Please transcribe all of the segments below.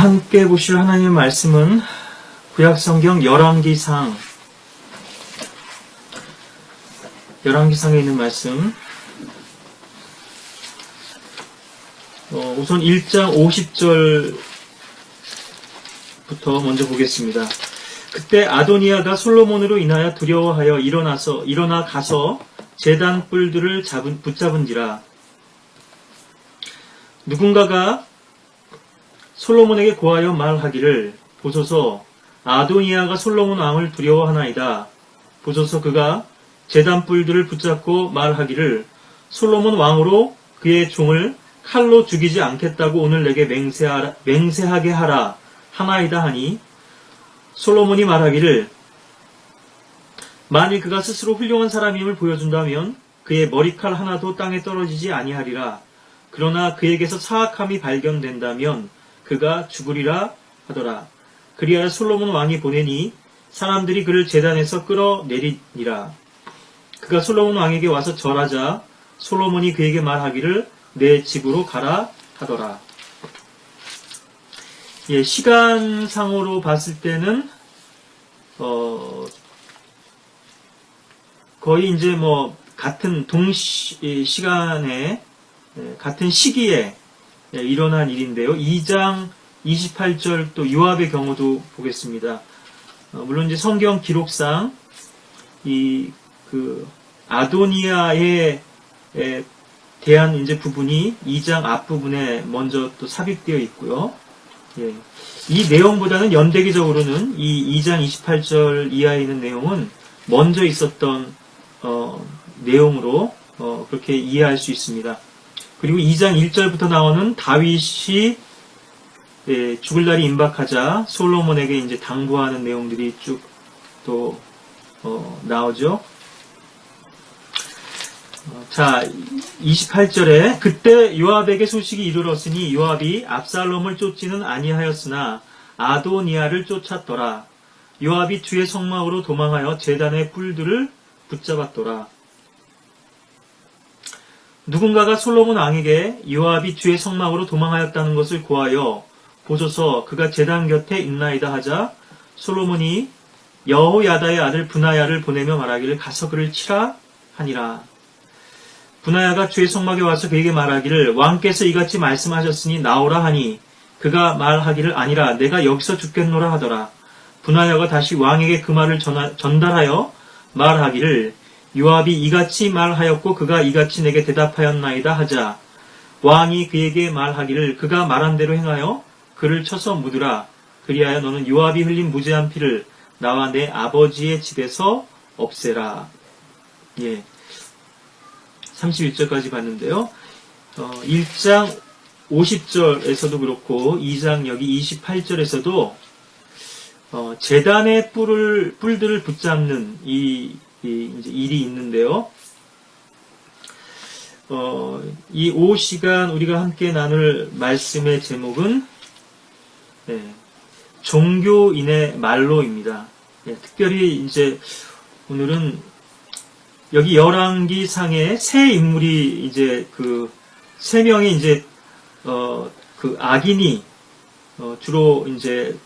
함께 보실 하나님의 말씀은 구약성경 열왕기상에 있는 말씀, 우선 1장 50절부터 먼저 보겠습니다. 그때 아도니아가 솔로몬으로 인하여 두려워하여 일어나 가서 제단 뿔들을 붙잡은지라. 누군가가 솔로몬에게 고하여 말하기를, 보소서 아도니아가 솔로몬 왕을 두려워하나이다. 보소서 그가 제단 뿔들을 붙잡고 말하기를, 솔로몬 왕으로 그의 종을 칼로 죽이지 않겠다고 오늘 내게 맹세하게 하라 하나이다 하니, 솔로몬이 말하기를, 만일 그가 스스로 훌륭한 사람임을 보여준다면 그의 머리칼 하나도 땅에 떨어지지 아니하리라. 그러나 그에게서 사악함이 발견된다면 그가 죽으리라 하더라. 그리하여 솔로몬 왕이 보내니 사람들이 그를 제단에서 끌어내리니라. 그가 솔로몬 왕에게 와서 절하자 솔로몬이 그에게 말하기를, 내 집으로 가라 하더라. 시간상으로 봤을 때는 거의 이제 같은 시간에 같은 시기에 일어난 일인데요. 2장 28절 또 요압의 경우도 보겠습니다. 물론 이제 성경 기록상 아도니아에 대한 이제 부분이 2장 앞부분에 먼저 또 삽입되어 있고요. 이 내용보다는 연대기적으로는 이 2장 28절 이하에 있는 내용은 먼저 있었던 내용으로 그렇게 이해할 수 있습니다. 그리고 2장 1절부터 나오는 다윗이 죽을 날이 임박하자 솔로몬에게 이제 당부하는 내용들이 쭉 또 나오죠. 자, 28절에 그때 요압에게 소식이 이르렀으니 요압이 압살롬을 쫓지는 아니하였으나 아도니아를 쫓았더라. 요압이 주의 성막으로 도망하여 제단의 뿔들을 붙잡았더라. 누군가가 솔로몬 왕에게 요압이 주의 성막으로 도망하였다는 것을 고하여, 보소서 그가 제단 곁에 있나이다 하자 솔로몬이 여호야다의 아들 브나야를 보내며 말하기를, 가서 그를 치라 하니라. 브나야가 주의 성막에 와서 그에게 말하기를, 왕께서 이같이 말씀하셨으니 나오라 하니, 그가 말하기를, 아니라 내가 여기서 죽겠노라 하더라. 브나야가 다시 왕에게 그 말을 전달하여 말하기를, 요압이 이같이 말하였고 그가 이같이 내게 대답하였나이다 하자 왕이 그에게 말하기를, 그가 말한 대로 행하여 그를 쳐서 묻으라. 그리하여 너는 요압이 흘린 무죄한 피를 나와 내 아버지의 집에서 없애라. 31절까지 봤는데요. 1장 50절에서도 그렇고 2장 여기 28절에서도 제단의 뿔들을 붙잡는 이제 일이 있는데요. 이 오후 시간 우리가 함께 나눌 말씀의 제목은 종교인의 말로입니다. 특별히 이제 오늘은 여기 열왕기상에 세 인물이 이제 세 명의 이제 악인이 주로 이제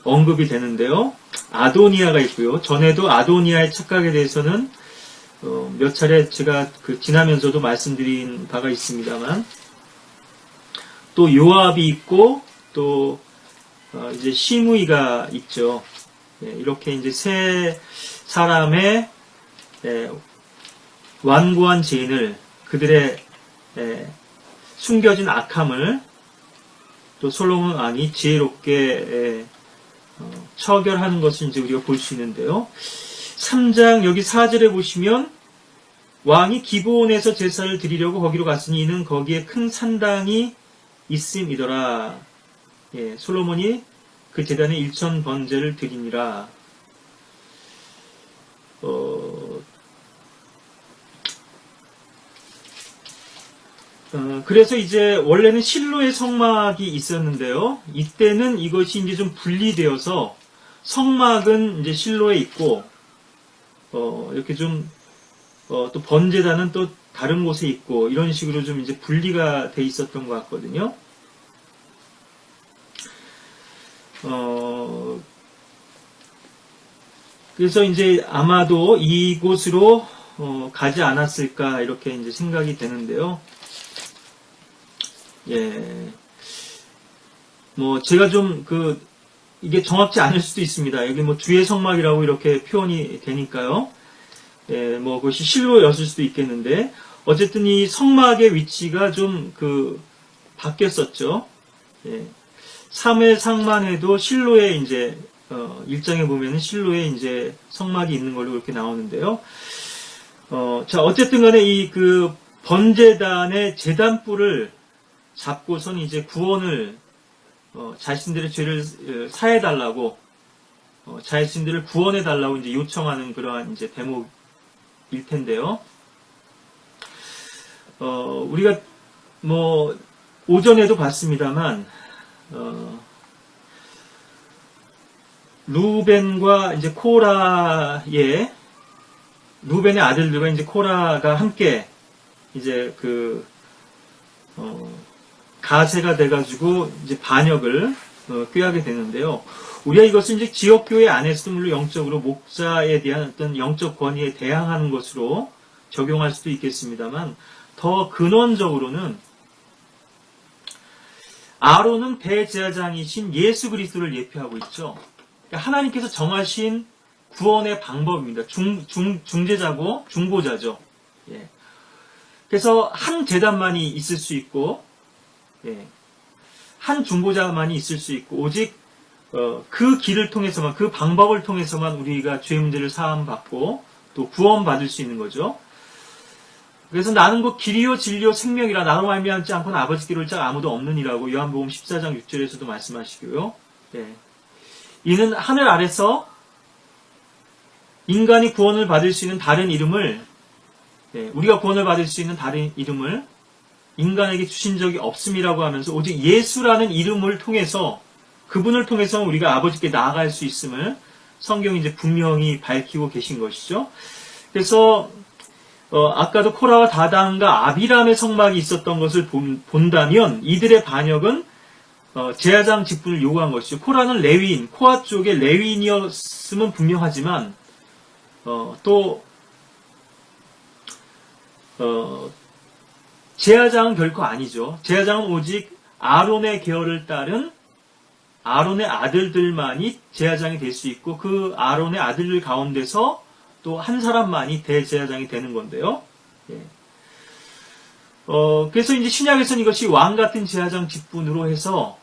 언급이 되는데요. 아도니아가 있고요. 전에도 아도니아의 착각에 대해서는 몇 차례 제가 지나면서도 말씀드린 바가 있습니다만, 또 요압이 있고 또 이제 시므이가 있죠. 이렇게 이제 세 사람의 완고한 죄인을, 그들의 숨겨진 악함을 또 솔로몬 왕이 지혜롭게 처결하는 것을 이제 우리가 볼 수 있는데요. 3장 여기 4절에 보시면, 왕이 기브온에서 제사를 드리려고 거기로 갔으니 이는 거기에 큰 산당이 있음이더라. 솔로몬이 그 제단에 1천 번제를 드리니라. 그래서 이제 원래는 실로의 성막이 있었는데요. 이때는 이것이 이제 좀 분리되어서 성막은 이제 실로에 있고, 이렇게 좀 또 번제단은 또 다른 곳에 있고, 이런 식으로 좀 이제 분리가 돼 있었던 것 같거든요. 그래서 이제 아마도 이곳으로 가지 않았을까 이렇게 이제 생각이 되는데요. 예. 뭐 제가 좀 이게 정확치 않을 수도 있습니다. 여기 뭐 주의 성막이라고 이렇게 표현이 되니까요. 예, 뭐 그것이 실로였을 수도 있겠는데 어쨌든 이 성막의 위치가 좀 바뀌었었죠. 예. 사무엘상만 해도 실로에 이제 1장에 보면은 실로에 이제 성막이 있는 걸로 그렇게 나오는데요. 자, 어쨌든 간에 이 번제단의 제단뿔을 잡고선 이제 구원을, 자신들의 죄를 사해달라고, 자신들을 구원해달라고 이제 요청하는 그러한 이제 대목일 텐데요. 우리가 뭐, 오전에도 봤습니다만, 루벤과 이제 루벤의 아들들과 이제 코라가 함께 이제 가세가 돼가지고 이제 반역을 꾀하게 되는데요. 우리가 이것을 이제 지역교회 안에서도 물론 영적으로 목자에 대한 어떤 영적 권위에 대항하는 것으로 적용할 수도 있겠습니다만 더 근원적으로는 아론은 대제사장이신 예수 그리스도를 예표하고 있죠. 그러니까 하나님께서 정하신 구원의 방법입니다. 중재자고 중보자죠. 예. 그래서 한 제단만이 있을 수 있고, 예. 한 중보자만이 있을 수 있고, 오직 그 길을 통해서만, 그 방법을 통해서만 우리가 죄 문제를 사함받고 또 구원받을 수 있는 거죠. 그래서 나는 곧 길이요 진리요 생명이라 나로 말미암지 않고는 아버지께로 올 자가 아무도 없느니라고 요한복음 14장 6절에서도 말씀하시고요. 예. 이는 하늘 아래서 인간이 구원을 받을 수 있는 다른 이름을, 우리가 구원을 받을 수 있는 다른 이름을 인간에게 주신 적이 없음이라고 하면서 오직 예수라는 이름을 통해서 그분을 통해서 우리가 아버지께 나아갈 수 있음을 성경이 이제 분명히 밝히고 계신 것이죠. 그래서 아까도 코라와 다단과 아비람의 성막이 있었던 것을 본다면 이들의 반역은 제사장 직분을 요구한 것이죠. 코라는 레위인, 코아 쪽의 레위인이었음은 분명하지만 또 제사장은 결코 아니죠. 제사장은 오직 아론의 계열을 따른 아론의 아들들만이 제사장이 될 수 있고 그 아론의 아들들 가운데서 또 한 사람만이 대제사장이 되는 건데요. 예. 그래서 이제 신약에서는 이것이 왕 같은 제사장 직분으로 해서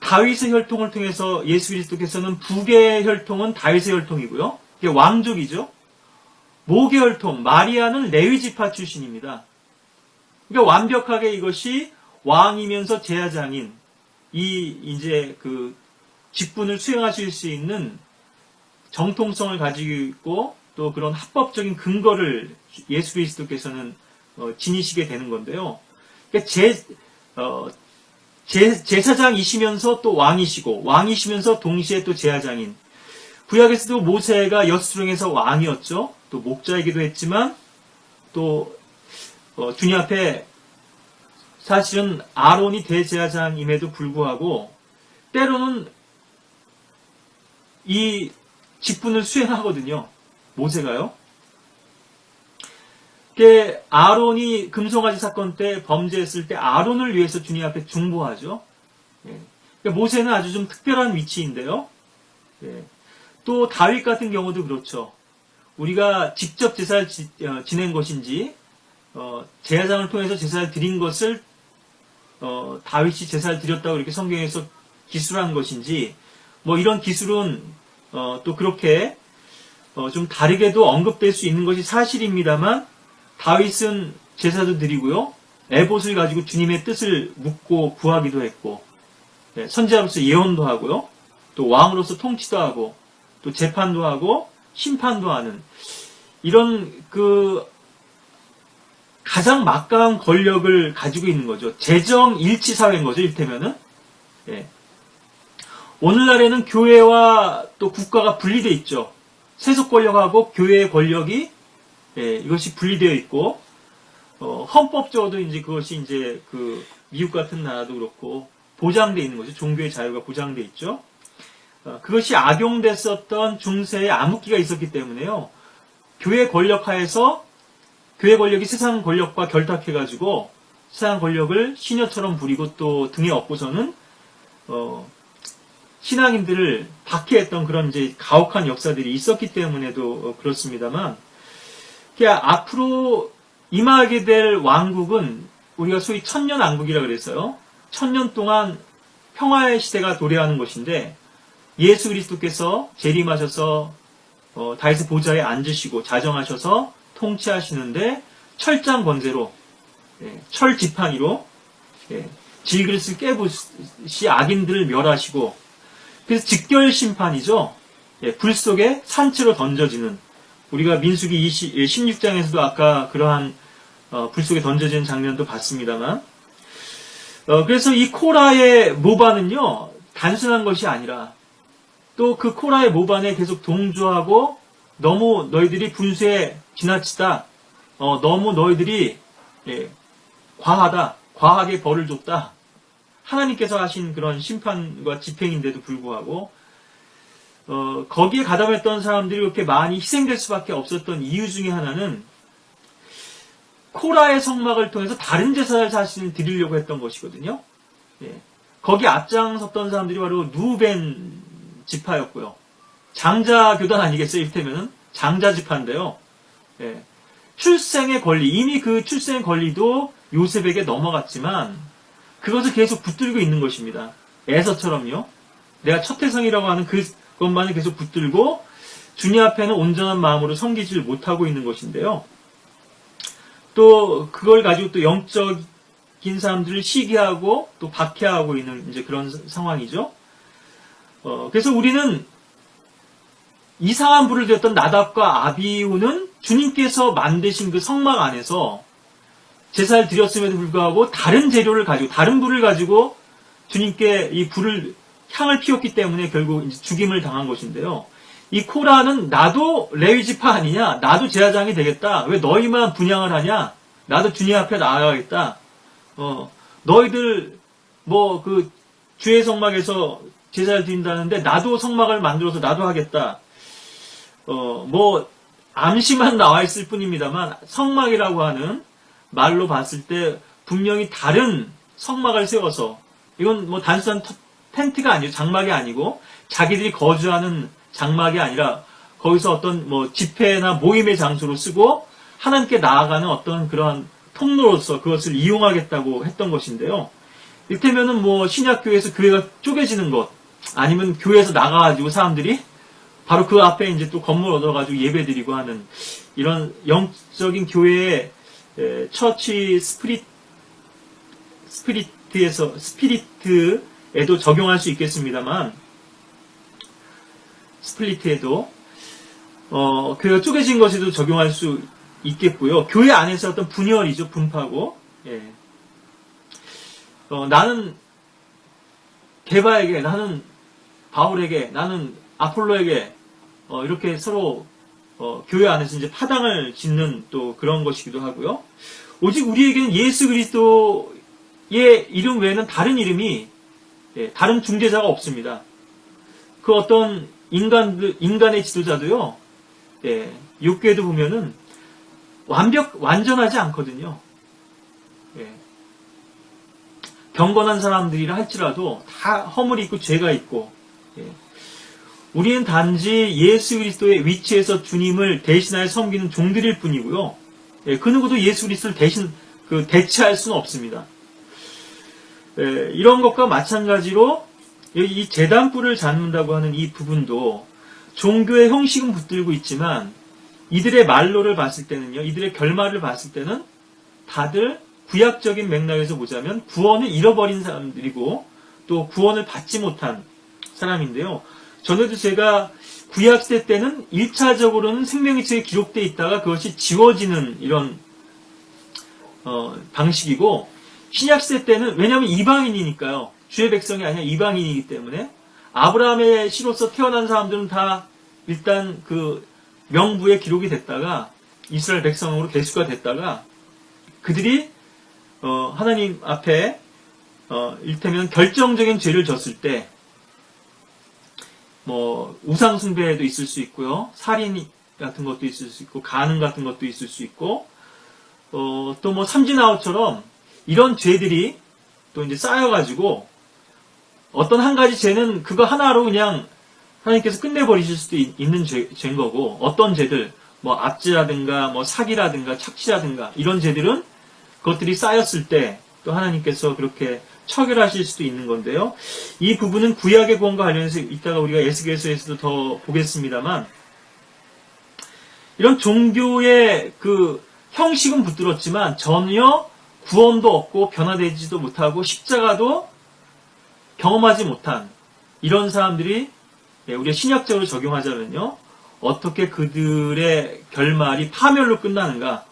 다윗의 혈통을 통해서 예수 그리스도께서는 북의 혈통은 다윗의 혈통이고요. 이게 왕족이죠. 목의 혈통, 마리아는 레위 지파 출신입니다. 그러니까 완벽하게 이것이 왕이면서 제사장인 이제 직분을 수행하실 수 있는 정통성을 가지고 있고 또 그런 합법적인 근거를 예수 그리스도께서는 지니시게 되는 건데요. 그러니까 제사장이시면서 또 왕이시면서 동시에 또 제사장인. 구약에서도 모세가 여수령에서 왕이었죠. 또 목자이기도 했지만 또 주님 앞에 사실은 아론이 대제사장임에도 불구하고 때로는 이 직분을 수행하거든요. 모세가요. 아론이 금송아지 사건 때 범죄했을 때 아론을 위해서 주님 앞에 중보하죠. 그러니까 모세는 아주 좀 특별한 위치인데요. 또 다윗 같은 경우도 그렇죠. 우리가 직접 제사를 지낸 것인지 제사장을 통해서 제사를 드린 것을 다윗이 제사를 드렸다고 이렇게 성경에서 기술한 것인지 뭐 이런 기술은 또 그렇게 좀 다르게도 언급될 수 있는 것이 사실입니다만 다윗은 제사도 드리고요. 에봇을 가지고 주님의 뜻을 묻고 구하기도 했고 선지자로서 예언도 하고요. 또 왕으로서 통치도 하고 또 재판도 하고 심판도 하는 이런 가장 막강한 권력을 가지고 있는 거죠. 재정 일치 사회인 거죠. 이를테면은. 오늘날에는 교회와 또 국가가 분리되어 있죠. 세속 권력하고 교회의 권력이 이것이 분리되어 있고 헌법적으로도 이제 그것이 이제 미국 같은 나라도 그렇고 보장되어 있는 거죠. 종교의 자유가 보장되어 있죠. 그것이 악용됐었던 중세의 암흑기가 있었기 때문에요. 교회 권력 하에서 교회 권력이 세상 권력과 결탁해가지고 세상 권력을 시녀처럼 부리고 또 등에 업고서는 신앙인들을 박해했던 그런 이제 가혹한 역사들이 있었기 때문에도 그렇습니다만, 앞으로 임하게 될 왕국은 우리가 소위 천년왕국이라 그래서요. 1000년 동안 평화의 시대가 도래하는 것인데, 예수 그리스도께서 재림하셔서 다윗의 보좌에 앉으시고 자정하셔서 통치하시는데 철장 권세로, 철 지팡이로 질그릇을 깨부시 악인들을 멸하시고, 그래서 직결 심판이죠. 불 속에 산채로 던져지는, 우리가 민수기 16장에서도 아까 그러한 불 속에 던져지는 장면도 봤습니다만, 그래서 이 코라의 모반은요, 단순한 것이 아니라 또 그 코라의 모반에 계속 동조하고, 너무 너희들이 분수에 지나치다, 너무 너희들이 과하다, 과하게 벌을 줬다, 하나님께서 하신 그런 심판과 집행인데도 불구하고 거기에 가담했던 사람들이 이렇게 많이 희생될 수밖에 없었던 이유 중에 하나는 코라의 성막을 통해서 다른 제사를 자신을 드리려고 했던 것이거든요. 거기 앞장섰던 사람들이 바로 누벤 지파였고요. 장자 교단 아니겠어요? 이를테면은 장자 지파인데요. 출생의 권리, 이미 그 출생의 권리도 요셉에게 넘어갔지만 그것을 계속 붙들고 있는 것입니다. 에서처럼요. 내가 첫 태성이라고 하는 그것만을 계속 붙들고 주님 앞에는 온전한 마음으로 섬기지를 못하고 있는 것인데요. 또 그걸 가지고 또 영적인 사람들을 시기하고 또 박해하고 있는 이제 그런 상황이죠. 그래서 우리는 이상한 불을 들였던 나답과 아비후는 주님께서 만드신 그 성막 안에서 제사를 드렸음에도 불구하고 다른 재료를 가지고, 다른 불을 가지고 주님께 이 향을 피웠기 때문에 결국 이제 죽임을 당한 것인데요. 이 코라는 나도 레위지파 아니냐? 나도 제사장이 되겠다. 왜 너희만 분향을 하냐? 나도 주님 앞에 나아가겠다. 너희들 주의 성막에서 제사를 드린다는데 나도 성막을 만들어서 나도 하겠다. 암시만 나와 있을 뿐입니다만 성막이라고 하는 말로 봤을 때 분명히 다른 성막을 세워서, 이건 단순한 텐트가 아니고 장막이 아니고 자기들이 거주하는 장막이 아니라 거기서 어떤 집회나 모임의 장소로 쓰고 하나님께 나아가는 어떤 그러한 통로로서 그것을 이용하겠다고 했던 것인데요. 이를테면은 신약교회에서 교회가 쪼개지는 것, 아니면 교회에서 나가가지고 사람들이 바로 그 앞에 이제 또 건물 얻어가지고 예배드리고 하는 이런 영적인 교회의 처치 스피리트에도 적용할 수 있겠습니다만, 스플리트에도 교회가 쪼개진 것에도 적용할 수 있겠고요. 교회 안에서 어떤 분열이죠, 분파고. 나는 게바에게, 나는 바울에게, 나는 아폴로에게 이렇게 서로 교회 안에서 이제 파당을 짓는 또 그런 것이기도 하고요. 오직 우리에게는 예수 그리스도의 이름 외에는 다른 이름이, 다른 중재자가 없습니다. 그 어떤 인간의 지도자도요, 욥기에도 보면은 완전하지 않거든요. 경건한 사람들이라 할지라도 다 허물이 있고 죄가 있고, 우리는 단지 예수 그리스도의 위치에서 주님을 대신하여 섬기는 종들일 뿐이고요. 그 누구도 예수 그리스도를 대체할 수는 없습니다. 이런 것과 마찬가지로 이 제단불을 잡는다고 하는 이 부분도 종교의 형식은 붙들고 있지만 이들의 말로를 봤을 때는요, 이들의 결말을 봤을 때는 다들 구약적인 맥락에서 보자면 구원을 잃어버린 사람들이고 또 구원을 받지 못한 사람인데요. 전에도 제가 구약시대 때는 1차적으로는 생명의 책에 기록되어 있다가 그것이 지워지는 이런 방식이고, 신약시대 때는, 왜냐하면 이방인이니까요. 주의 백성이 아니라 이방인이기 때문에 아브라함의 씨로서 태어난 사람들은 다 일단 그 명부에 기록이 됐다가 이스라엘 백성으로 계수가 됐다가 그들이 하나님 앞에 일테면 결정적인 죄를 졌을 때, 우상숭배도 있을 수 있고요. 살인 같은 것도 있을 수 있고, 간음 같은 것도 있을 수 있고, 또 삼진아웃처럼 이런 죄들이 또 이제 쌓여가지고, 어떤 한 가지 죄는 그거 하나로 그냥 하나님께서 끝내버리실 수도 있는 죄인 거고, 어떤 죄들, 압지라든가, 사기라든가, 착취라든가, 이런 죄들은 그것들이 쌓였을 때, 또 하나님께서 그렇게 처결하실 수도 있는 건데요. 이 부분은 구약의 구원과 관련해서 이따가 우리가 에스겔서에서도 더 보겠습니다만, 이런 종교의 그 형식은 붙들었지만 전혀 구원도 없고 변화되지도 못하고 십자가도 경험하지 못한 이런 사람들이 우리가 신약적으로 적용하자면요, 어떻게 그들의 결말이 파멸로 끝나는가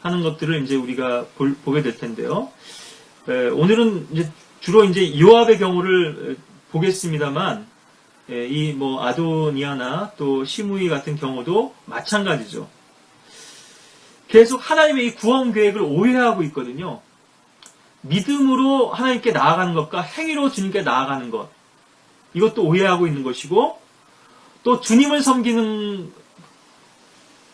하는 것들을 이제 우리가 보게 될 텐데요. 오늘은 이제 주로 이제 요압의 경우를 보겠습니다만, 이 아도니아나 또 시므이 같은 경우도 마찬가지죠. 계속 하나님의 이 구원 계획을 오해하고 있거든요. 믿음으로 하나님께 나아가는 것과 행위로 주님께 나아가는 것, 이것도 오해하고 있는 것이고, 또 주님을 섬기는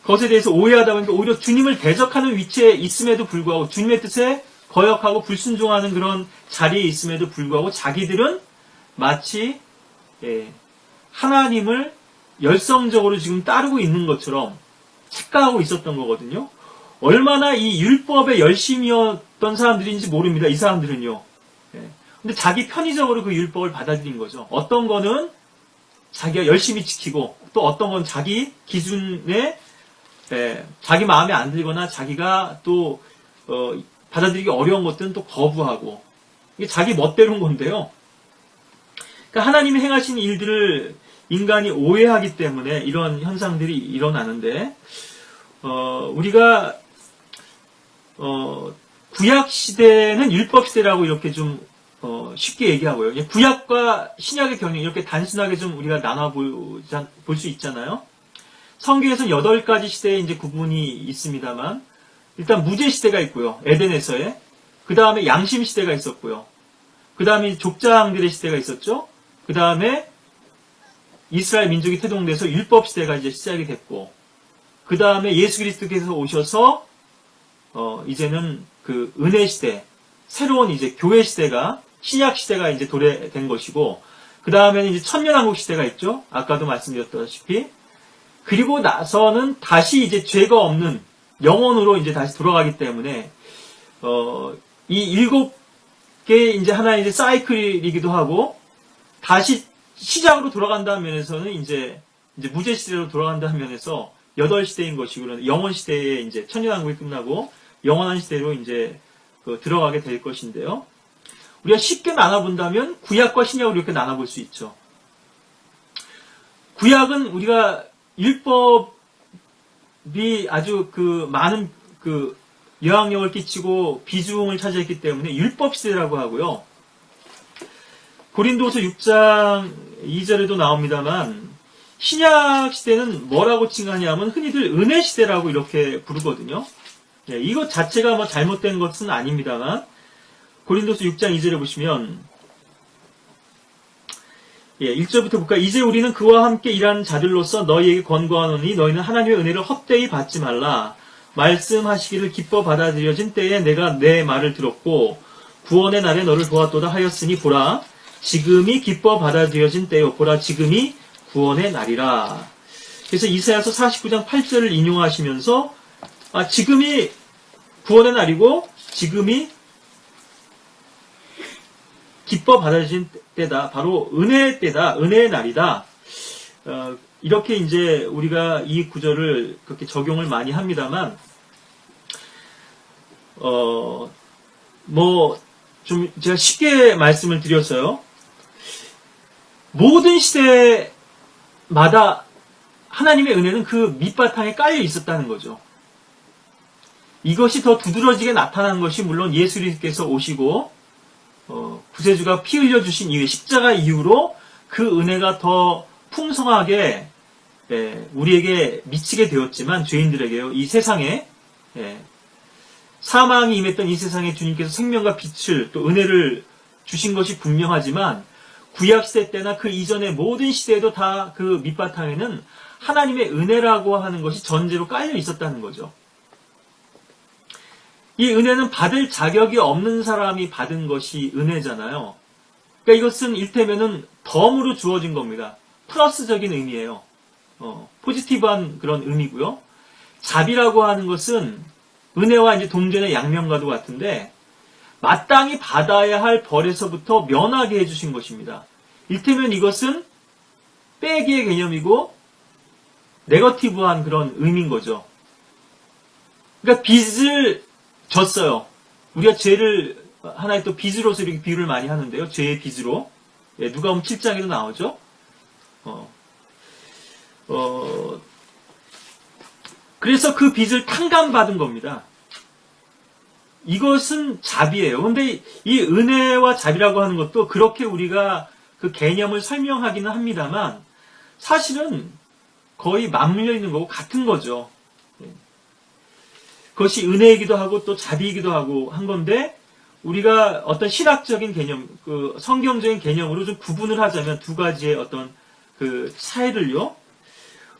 것에 대해서 오해하다 보니까 오히려 주님을 대적하는 위치에 있음에도 불구하고, 주님의 뜻에 거역하고 불순종하는 그런 자리에 있음에도 불구하고 자기들은 마치 하나님을 열성적으로 지금 따르고 있는 것처럼 착각하고 있었던 거거든요. 얼마나 이 율법에 열심이었던 사람들인지 모릅니다. 이 사람들은요. 근데 자기 편의적으로 그 율법을 받아들인 거죠. 어떤 거는 자기가 열심히 지키고, 또 어떤 건 자기 기준에 자기 마음에 안 들거나 자기가 또 받아들이기 어려운 것들은 또 거부하고, 이게 자기 멋대로인 건데요. 그러니까 하나님이 행하신 일들을 인간이 오해하기 때문에 이런 현상들이 일어나는데, 우리가 구약 시대는 율법 시대라고 이렇게 좀 쉽게 얘기하고요. 구약과 신약의 경륜 이렇게 단순하게 좀 우리가 나눠 볼 수 있잖아요. 성경에서는 8가지 시대에 이제 구분이 있습니다만, 일단 무죄 시대가 있고요. 에덴에서의. 그 다음에 양심 시대가 있었고요. 그 다음에 족장들의 시대가 있었죠. 그 다음에 이스라엘 민족이 태동돼서 율법 시대가 이제 시작이 됐고, 그 다음에 예수 그리스도께서 오셔서 이제는 그 은혜 시대, 새로운 이제 교회 시대가, 신약 시대가 이제 도래된 것이고, 그 다음에는 이제 천년왕국 시대가 있죠. 아까도 말씀드렸다시피. 그리고 나서는 다시 이제 죄가 없는 영원으로 이제 다시 돌아가기 때문에, 이 7개의 이제 하나의 이제 사이클이기도 하고, 다시 시작으로 돌아간다는 면에서는 이제 무죄 시대로 돌아간다는 면에서 8시대인 것이고, 영원 시대에 이제 천년왕국이 끝나고, 영원한 시대로 이제 들어가게 될 것인데요. 우리가 쉽게 나눠본다면, 구약과 신약으로 이렇게 나눠볼 수 있죠. 구약은 우리가 율법 아주 많은 영향력을 끼치고 비중을 차지했기 때문에 율법 시대라고 하고요. 고린도서 6장 2절에도 나옵니다만, 신약 시대는 뭐라고 칭하냐면 흔히들 은혜 시대라고 이렇게 부르거든요. 이것 자체가 잘못된 것은 아닙니다만, 고린도서 6장 2절에 보시면 1절부터 볼까요? 이제 우리는 그와 함께 일하는 자들로서 너희에게 권고하노니 너희는 하나님의 은혜를 헛되이 받지 말라. 말씀하시기를 기뻐 받아들여진 때에 내가 내 말을 들었고 구원의 날에 너를 도왔도다 하였으니 보라, 지금이 기뻐 받아들여진 때요. 보라, 지금이 구원의 날이라. 그래서 이사야서 49장 8절을 인용하시면서 지금이 구원의 날이고 지금이 기뻐 받아들여진 때다. 바로 은혜의 때다. 은혜의 날이다. 이렇게 이제 우리가 이 구절을 그렇게 적용을 많이 합니다만, 좀 제가 쉽게 말씀을 드렸어요. 모든 시대마다 하나님의 은혜는 그 밑바탕에 깔려 있었다는 거죠. 이것이 더 두드러지게 나타난 것이 물론 예수님께서 오시고 구세주가 피 흘려주신 이후에 십자가 이후로 그 은혜가 더 풍성하게 우리에게 미치게 되었지만, 죄인들에게요, 이 세상에 사망이 임했던 이 세상에 주님께서 생명과 빛을 또 은혜를 주신 것이 분명하지만 구약시대 때나 그 이전의 모든 시대에도 다 그 밑바탕에는 하나님의 은혜라고 하는 것이 전제로 깔려 있었다는 거죠. 이 은혜는 받을 자격이 없는 사람이 받은 것이 은혜잖아요. 그러니까 이것은 일테면은 덤으로 주어진 겁니다. 플러스적인 의미예요. 포지티브한 그런 의미고요. 자비라고 하는 것은 은혜와 이제 동전의 양면과도 같은데 마땅히 받아야 할 벌에서부터 면하게 해주신 것입니다. 일테면 이것은 빼기의 개념이고 네거티브한 그런 의미인 거죠. 그러니까 빚을 졌어요. 우리가 죄를 하나의 또 빚으로서 이렇게 비유를 많이 하는데요. 죄의 빚으로. 예, 누가복음 7장에도 나오죠. 그래서 그 빚을 탕감받은 겁니다. 이것은 자비예요. 그런데 이 은혜와 자비라고 하는 것도 그렇게 우리가 그 개념을 설명하기는 합니다만 사실은 거의 맞물려 있는 거고 같은 거죠. 그것이 은혜이기도 하고 또 자비이기도 하고 한 건데 우리가 어떤 신학적인 개념, 그 성경적인 개념으로 좀 구분을 하자면 두 가지의 어떤 그 차이를요.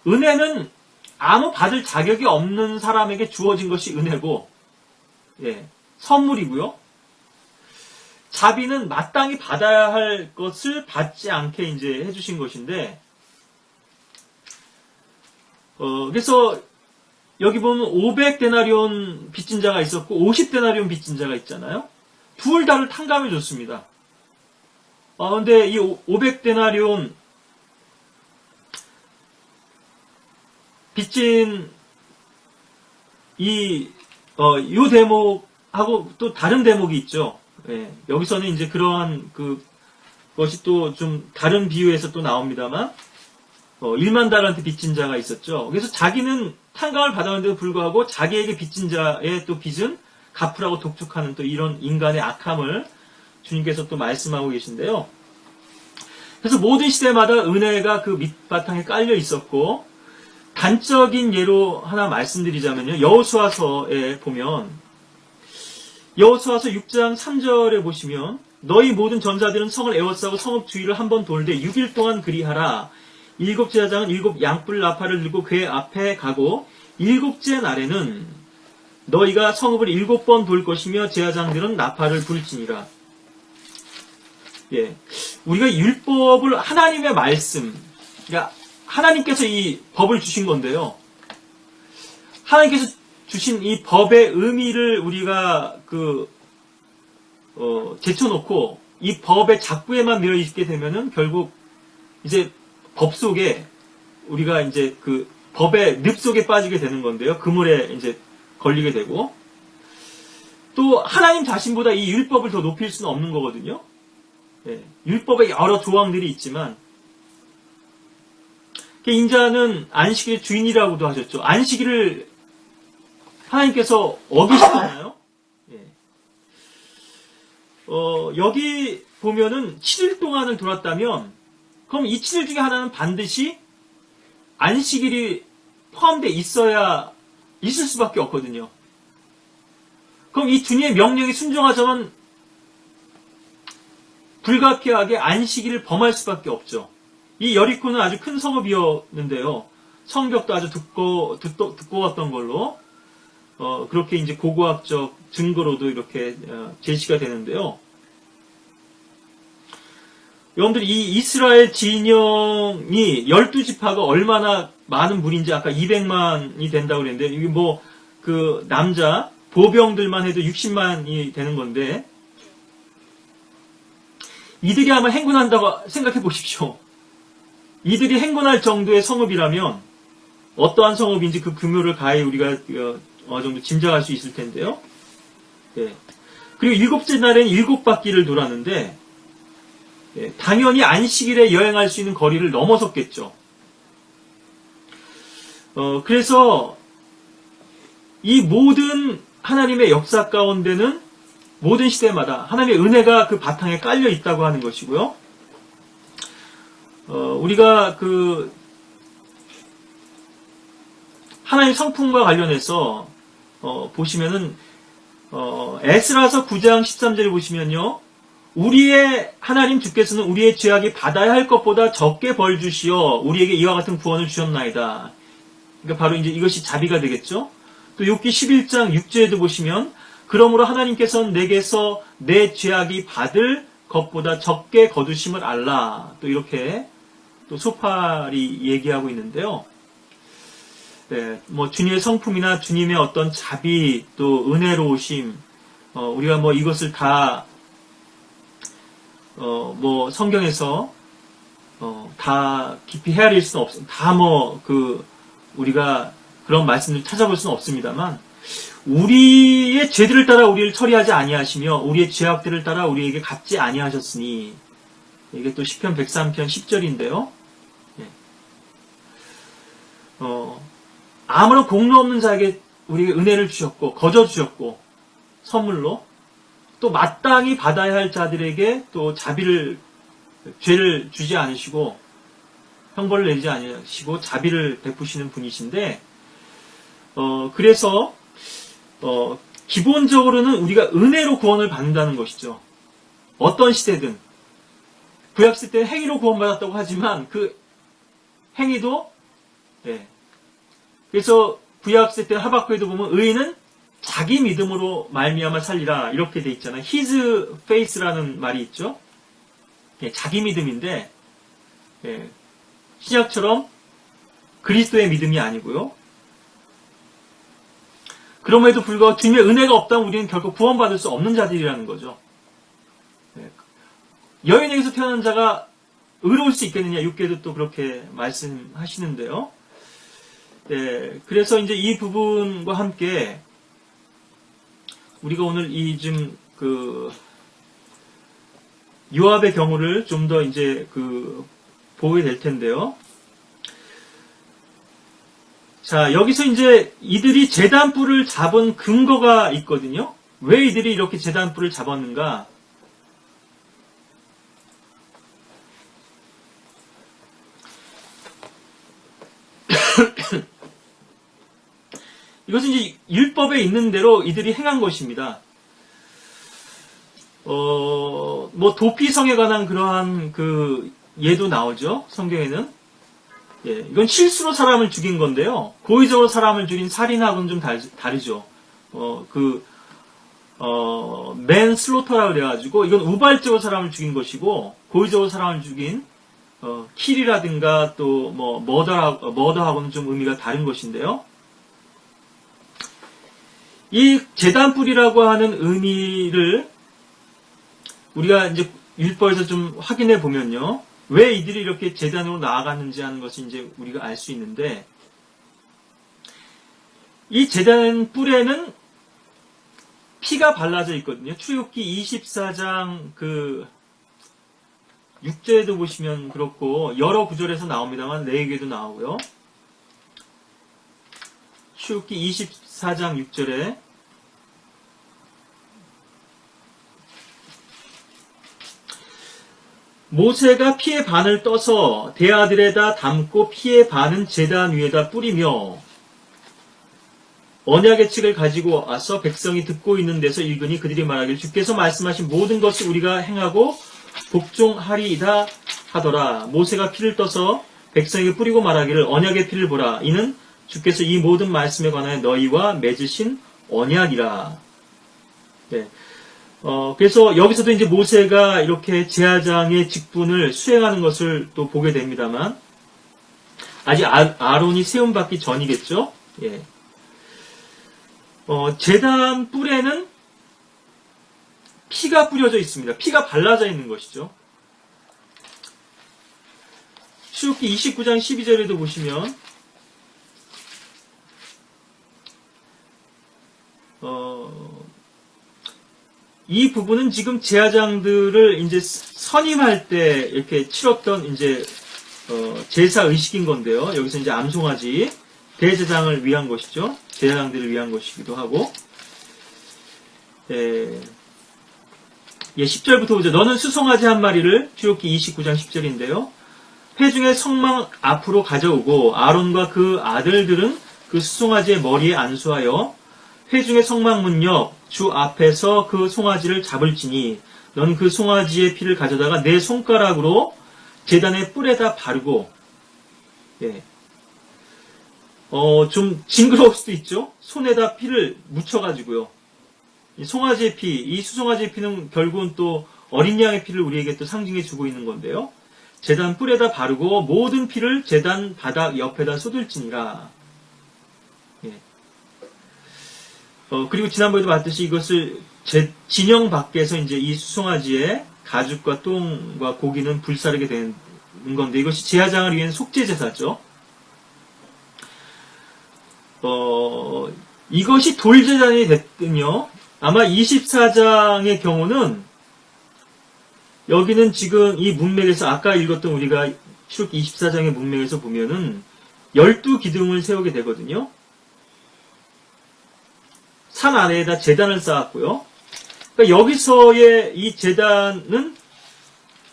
은혜는 아무 받을 자격이 없는 사람에게 주어진 것이 은혜고, 예, 선물이고요. 자비는 마땅히 받아야 할 것을 받지 않게 이제 해주신 것인데, 그래서 여기 보면 500데나리온 빚진 자가 있었고 50데나리온 빚진 자가 있잖아요. 둘 다를 탕감해 줬습니다. 근데 이 500데나리온 빚진 요 대목하고 또 다른 대목이 있죠. 예, 여기서는 이제 그러한 것이 또 좀 다른 비유에서 또 나옵니다만, 1만 달란트 빚진 자가 있었죠. 그래서 자기는 탕감을 받았는데도 불구하고 자기에게 빚진 자의 또 빚은 갚으라고 독촉하는 또 이런 인간의 악함을 주님께서 또 말씀하고 계신데요. 그래서 모든 시대마다 은혜가 그 밑바탕에 깔려 있었고, 단적인 예로 하나 말씀드리자면요. 여호수아서에 보면, 여호수아서 6장 3절에 보시면, 너희 모든 전사들은 성을 에워싸고 성읍 주위를 한번 돌되 6일 동안 그리하라. 7 제사장은 7 양뿔 나팔을 들고 궤 앞에 가고 7째 날에는 너희가 성읍을 7번 돌 것이며 제사장들은 나팔을 불지니라. 예, 우리가 율법을 하나님의 말씀, 그러니까 하나님께서 이 법을 주신 건데요. 하나님께서 주신 이 법의 의미를 우리가 제쳐놓고 이 법의 작부에만 매여 있게 되면은 결국 이제 법 속에 우리가 이제 그 법의 늪 속에 빠지게 되는 건데요. 그물에 이제 걸리게 되고 또 하나님 자신보다 이 율법을 더 높일 수는 없는 거거든요. 예, 율법에 여러 조항들이 있지만 인자는 안식일의 주인이라고도 하셨죠. 안식일을 하나님께서 어기시잖아요. 예. 여기 보면은 7일 동안을 돌았다면 그럼 이 7일 중에 하나는 반드시 안식일이 포함되어 있을 수밖에 없거든요. 그럼 이 주님의 명령에 순종하자면 불가피하게 안식일을 범할 수밖에 없죠. 이 여리코는 아주 큰 성읍이었는데요. 성벽도 아주 두꺼웠던 걸로 그렇게 이제 고고학적 증거로도 이렇게 제시가 되는데요. 여러분들 이 이스라엘 진영이 12지파가 얼마나 많은 무리인지 아까 200만이 된다고 그랬는데 이게 남자 보병들만 해도 60만이 되는 건데 이들이 아마 행군한다고 생각해 보십시오. 이들이 행군할 정도의 성읍이라면 어떠한 성읍인지 그 규모를 가히 우리가 어느 정도 짐작할 수 있을 텐데요. 네. 그리고 7째 날에는 7바퀴를 돌았는데 당연히 안식일에 여행할 수 있는 거리를 넘어섰겠죠. 그래서 이 모든 하나님의 역사 가운데는 모든 시대마다 하나님의 은혜가 그 바탕에 깔려 있다고 하는 것이고요. 우리가 하나님 성품과 관련해서 보시면은 에스라서 9장 13절에 보시면요. 우리의 하나님 주께서는 우리의 죄악이 받아야 할 것보다 적게 벌 주시어 우리에게 이와 같은 구원을 주셨나이다. 그러니까 바로 이제 이것이 자비가 되겠죠. 또 욥기 11장 6절에도 보시면 그러므로 하나님께서는 내게서 내 죄악이 받을 것보다 적게 거두심을 알라. 또 이렇게 또 소팔이 얘기하고 있는데요. 네, 뭐 주님의 성품이나 주님의 어떤 자비 또 은혜로우심 우리가 뭐 이것을 다 뭐 성경에서 다 깊이 헤아릴 수는 다 우리가 그런 말씀을 찾아볼 수는 없습니다만 우리의 죄들을 따라 우리를 처리하지 아니하시며 우리의 죄악들을 따라 우리에게 갚지 아니하셨으니 이게 또 시편 103편 10절인데요. 예. 아무런 공로 없는 자에게 우리에게 은혜를 주셨고 거저 주셨고 선물로 또 마땅히 받아야 할 자들에게 또 죄를 주지 않으시고 형벌을 내리지 않으시고 자비를 베푸시는 분이신데 그래서 기본적으로는 우리가 은혜로 구원을 받는다는 것이죠. 어떤 시대든 구약시대 때 행위로 구원받았다고 하지만 그 행위도 그래서 구약시대 때 하박국에도 보면 의인은 자기 믿음으로 말미암아 살리라 이렇게 돼 있잖아요. His faith라는 말이 있죠. 자기 믿음인데 신약처럼 그리스도의 믿음이 아니고요. 그럼에도 불구하고 주님의 은혜가 없다면 우리는 결코 구원받을 수 없는 자들이라는 거죠. 여인에게서 태어난 자가 의로울 수 있겠느냐? 욥기에도 또 그렇게 말씀하시는데요. 그래서 이제 이 부분과 함께 우리가 오늘 요압의 경우를 좀 더 이제 보게 될 텐데요. 자, 여기서 이제 이들이 제단뿔을 잡은 근거가 있거든요. 왜 이들이 이렇게 제단뿔을 잡았는가? 이것은 이제 율법에 있는 대로 이들이 행한 것입니다. 도피성에 관한 그러한 예도 나오죠. 성경에는. 이건 실수로 사람을 죽인 건데요. 고의적으로 사람을 죽인 살인하고는 좀 다르죠. 맨슬로터라 그래가지고, 이건 우발적으로 사람을 죽인 것이고, 고의적으로 사람을 죽인, 킬이라든가 또 머더하고는 좀 의미가 다른 것인데요. 이 제단뿔이라고 하는 의미를 우리가 이제 율법에서 좀 확인해 보면요. 왜 이들이 이렇게 제단으로 나아갔는지 하는 것이 이제 우리가 알 수 있는데, 이 제단 뿔에는 피가 발라져 있거든요. 출애굽기 24장 6절에도 보시면 그렇고, 여러 구절에서 나옵니다만, 레위기에도 나오고요. 출애굽기 24장 6절에 모세가 피의 반을 떠서 대아들에다 담고 피의 반은 제단 위에다 뿌리며 언약의 책을 가지고 와서 백성이 듣고 있는 데서 읽으니 그들이 말하기를 주께서 말씀하신 모든 것을 우리가 행하고 복종하리이다 하더라. 모세가 피를 떠서 백성에게 뿌리고 말하기를 언약의 피를 보라. 이는 주께서 이 모든 말씀에 관하여 너희와 맺으신 언약이라. 그래서 여기서도 이제 모세가 이렇게 제사장의 직분을 수행하는 것을 또 보게 됩니다만, 아직 아론이 세움받기 전이겠죠? 제단 뿔에는 피가 뿌려져 있습니다. 피가 발라져 있는 것이죠. 출애굽기 29장 12절에도 보시면, 이 부분은 지금 제사장들을 이제 선임할 때 이렇게 치렀던 이제 제사 의식인 건데요. 여기서 이제 암송아지 대제사장을 위한 것이죠. 제사장들을 위한 것이기도 하고. 10절부터 보죠. 너는 수송아지 한 마리를, 출애굽기 29장 10절인데요. 회중의 성막 앞으로 가져오고 아론과 그 아들들은 그 수송아지의 머리에 안수하여 회중의 성막문 옆 주 앞에서 그 송아지를 잡을지니 넌 그 송아지의 피를 가져다가 내 손가락으로 제단의 뿔에다 바르고 예. 좀 징그러울 수도 있죠. 손에다 피를 묻혀가지고요. 이 송아지의 피, 이 수송아지의 피는 결국은 또 어린 양의 피를 우리에게 또 상징해 주고 있는 건데요. 제단 뿔에다 바르고 모든 피를 제단 바닥 옆에다 쏟을지니라. 예. 그리고 지난번에도 봤듯이 이것을 진영 밖에서 이제 이 수송아지의 가죽과 똥과 고기는 불사르게 되는 건데 이것이 제사장을 위한 속죄제사죠. 이것이 돌제단이 됐군요. 아마 24장의 경우는 여기는 지금 이 문맥에서 아까 읽었던 우리가 출애굽기 24장의 문맥에서 보면은 12기둥을 세우게 되거든요. 산 아래에다 제단을 쌓았고요. 그러니까 여기서의 이 제단은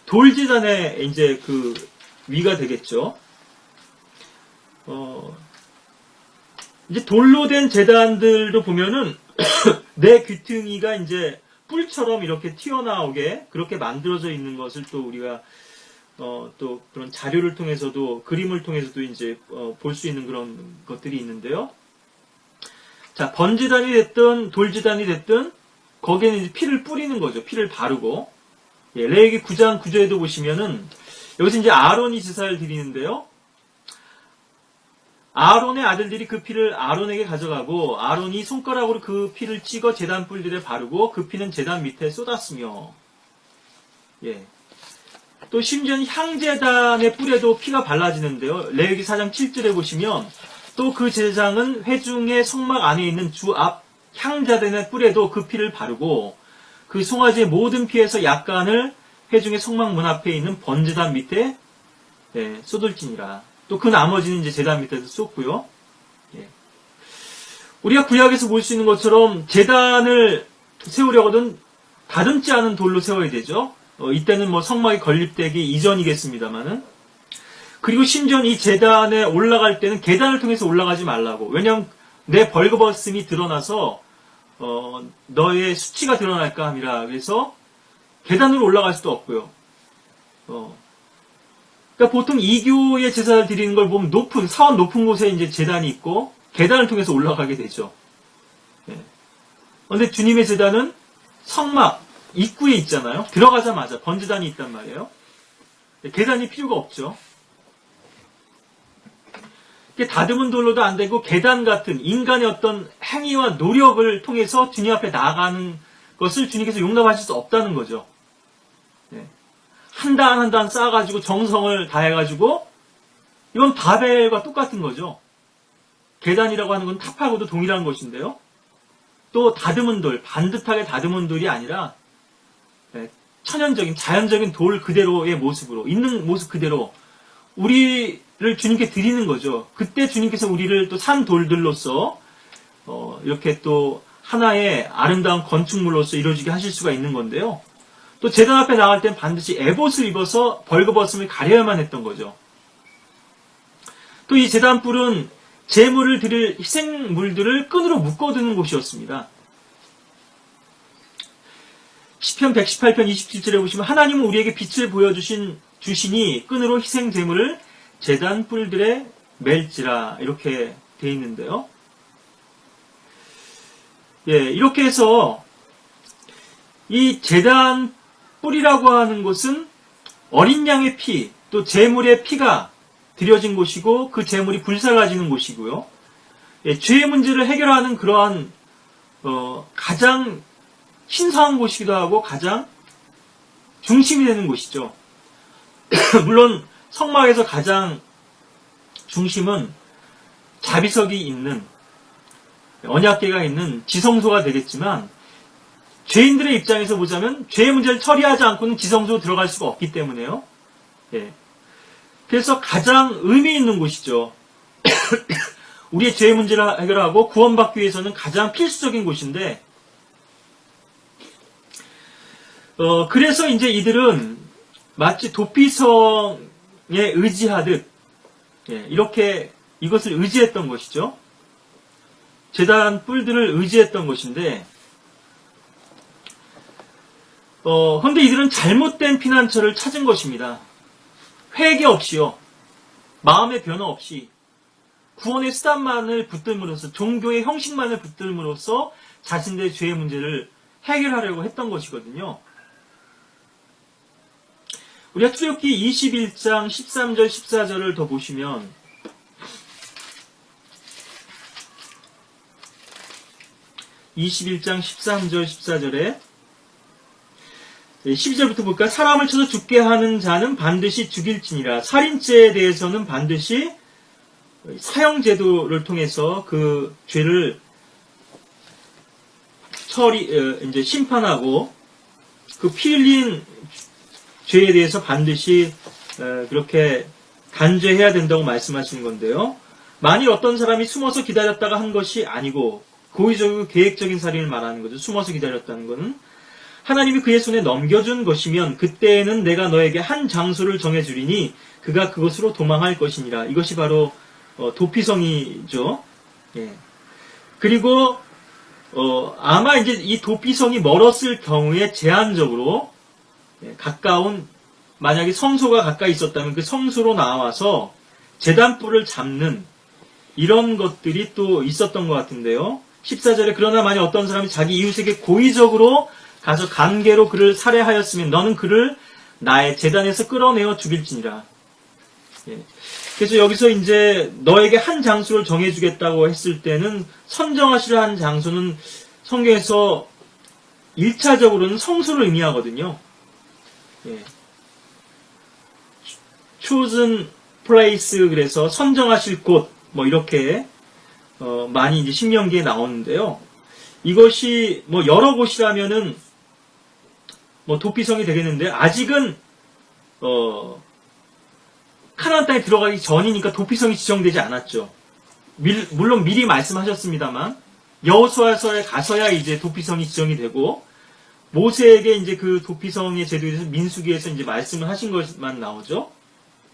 돌제단의 이제 그 위가 되겠죠. 이제 돌로 된 제단들도 보면은 내 귀퉁이가 이제 뿔처럼 이렇게 튀어나오게 그렇게 만들어져 있는 것을 또 우리가 또 그런 자료를 통해서도 그림을 통해서도 이제 볼 수 있는 그런 것들이 있는데요. 자, 번제단이 됐든 돌제단이 됐든 거기에는 이제 피를 뿌리는 거죠. 피를 바르고. 예, 레위기 9장 9절에도 보시면은 여기서 이제 아론이 제사를 드리는데요. 아론의 아들들이 그 피를 아론에게 가져가고 아론이 손가락으로 그 피를 찍어 제단 뿔들에 바르고 그 피는 제단 밑에 쏟았으며 예. 또 심지어 향제단의 뿔에도 피가 발라지는데요. 레위기 4장 7절에 보시면 또 그 제사장은 회중의 성막 안에 있는 주 앞 향자단의 뿔에도 그 피를 바르고 그 송아지의 모든 피에서 약간을 회중의 성막 문 앞에 있는 번제단 밑에 예, 쏟을지니라. 또 그 나머지는 이제 제단 밑에서 쏟고요. 예. 우리가 구약에서 볼 수 있는 것처럼 제단을 세우려거든 다듬지 않은 돌로 세워야 되죠. 이때는 뭐 성막이 건립되기 이전이겠습니다만은. 그리고 심지어 이 제단에 올라갈 때는 계단을 통해서 올라가지 말라고. 왜냐하면 내 벌거벗음이 드러나서 너의 수치가 드러날까 함이라. 그래서 계단으로 올라갈 수도 없고요. 그러니까 보통 이교의 제사를 드리는 걸 보면 사원 높은 곳에 이제 제단이 있고 계단을 통해서 올라가게 되죠. 그런데 주님의 제단은 성막 입구에 있잖아요. 들어가자마자 번제단이 있단 말이에요. 계단이 필요가 없죠. 다듬은 돌로도 안 되고 계단 같은 인간의 어떤 행위와 노력을 통해서 주님 앞에 나아가는 것을 주님께서 용납하실 수 없다는 거죠. 한 단 한 단 쌓아가지고 정성을 다해가지고 이건 바벨과 똑같은 거죠. 계단이라고 하는 건 탑하고도 동일한 것인데요. 또 다듬은 돌, 반듯하게 다듬은 돌이 아니라 천연적인 자연적인 돌 그대로의 모습으로 있는 모습 그대로 우리를 주님께 드리는 거죠. 그때 주님께서 우리를 또 산 돌들로서 이렇게 또 하나의 아름다운 건축물로서 이루어지게 하실 수가 있는 건데요. 또 제단 앞에 나갈 땐 반드시 에봇을 입어서 벌거벗음을 가려야만 했던 거죠. 또 이 제단 뿔은 제물을 드릴 희생물들을 끈으로 묶어두는 곳이었습니다. 시편 118편 27절에 보시면 하나님은 우리에게 빛을 주시니 끈으로 희생 제물을 제단 뿔들에 멜지라 이렇게 돼 있는데요. 예, 이렇게 해서 이 제단 뿔이라고 하는 것은 어린 양의 피, 또 제물의 피가 드려진 곳이고 그 제물이 불살라지는 곳이고요. 예, 죄의 문제를 해결하는 그러한 가장 신성한 곳이기도 하고 가장 중심이 되는 곳이죠. 물론 성막에서 가장 중심은 자비석이 있는 언약궤가 있는 지성소가 되겠지만 죄인들의 입장에서 보자면 죄의 문제를 처리하지 않고는 지성소로 들어갈 수가 없기 때문에요. 예. 그래서 가장 의미 있는 곳이죠. 우리의 죄의 문제를 해결하고 구원받기 위해서는 가장 필수적인 곳인데 그래서 이제 이들은 마치 도피성에 의지하듯 예, 이렇게 이것을 의지했던 것이죠. 제단 뿔들을 의지했던 것인데, 근데 이들은 잘못된 피난처를 찾은 것입니다. 회개 없이요. 마음의 변화 없이 구원의 수단만을 붙들므로써, 종교의 형식만을 붙들므로써 자신들의 죄의 문제를 해결하려고 했던 것이거든요. 우리가 출애굽기 21장 13절 14절을 더 보시면, (21장) 13절 14절에 12절부터 볼까요? 사람을 쳐서 죽게 하는 자는 반드시 죽일지니라. 살인죄에 대해서는 반드시 사형제도를 통해서 그 죄를 이제 심판하고, 그 피 흘린 죄에 대해서 반드시 그렇게 단죄해야 된다고 말씀하시는 건데요. 만일 어떤 사람이 숨어서 기다렸다가 한 것이 아니고 고의적이고 계획적인 살인을 말하는 거죠. 숨어서 기다렸다는 것은 하나님이 그의 손에 넘겨준 것이면 그때에는 내가 너에게 한 장소를 정해주리니 그가 그것으로 도망할 것이니라. 이것이 바로 도피성이죠. 예. 그리고 아마 이제 이 도피성이 멀었을 경우에 제한적으로 가까운, 만약에 성소가 가까이 있었다면 그 성소로 나와서 제단불을 잡는 이런 것들이 또 있었던 것 같은데요. 14절에 그러나 만약 어떤 사람이 자기 이웃에게 고의적으로 가서 간계로 그를 살해하였으면 너는 그를 나의 제단에서 끌어내어 죽일지니라. 예. 그래서 여기서 이제 너에게 한 장소를 정해주겠다고 했을 때는 선정하시려 한 장소는 성경에서 1차적으로는 성소를 의미하거든요. 예. chosen place, 그래서 선정하실 곳, 뭐 이렇게 많이 이제 신명기에 나오는데요. 이것이 뭐 여러 곳이라면은 뭐 도피성이 되겠는데, 아직은 카나안 땅에 들어가기 전이니까 도피성이 지정되지 않았죠. 물론 미리 말씀하셨습니다만 여호수아서에 가서야 이제 도피성이 지정이 되고, 모세에게 이제 그 도피성의 제도에 대해서 민수기에서 이제 말씀을 하신 것만 나오죠.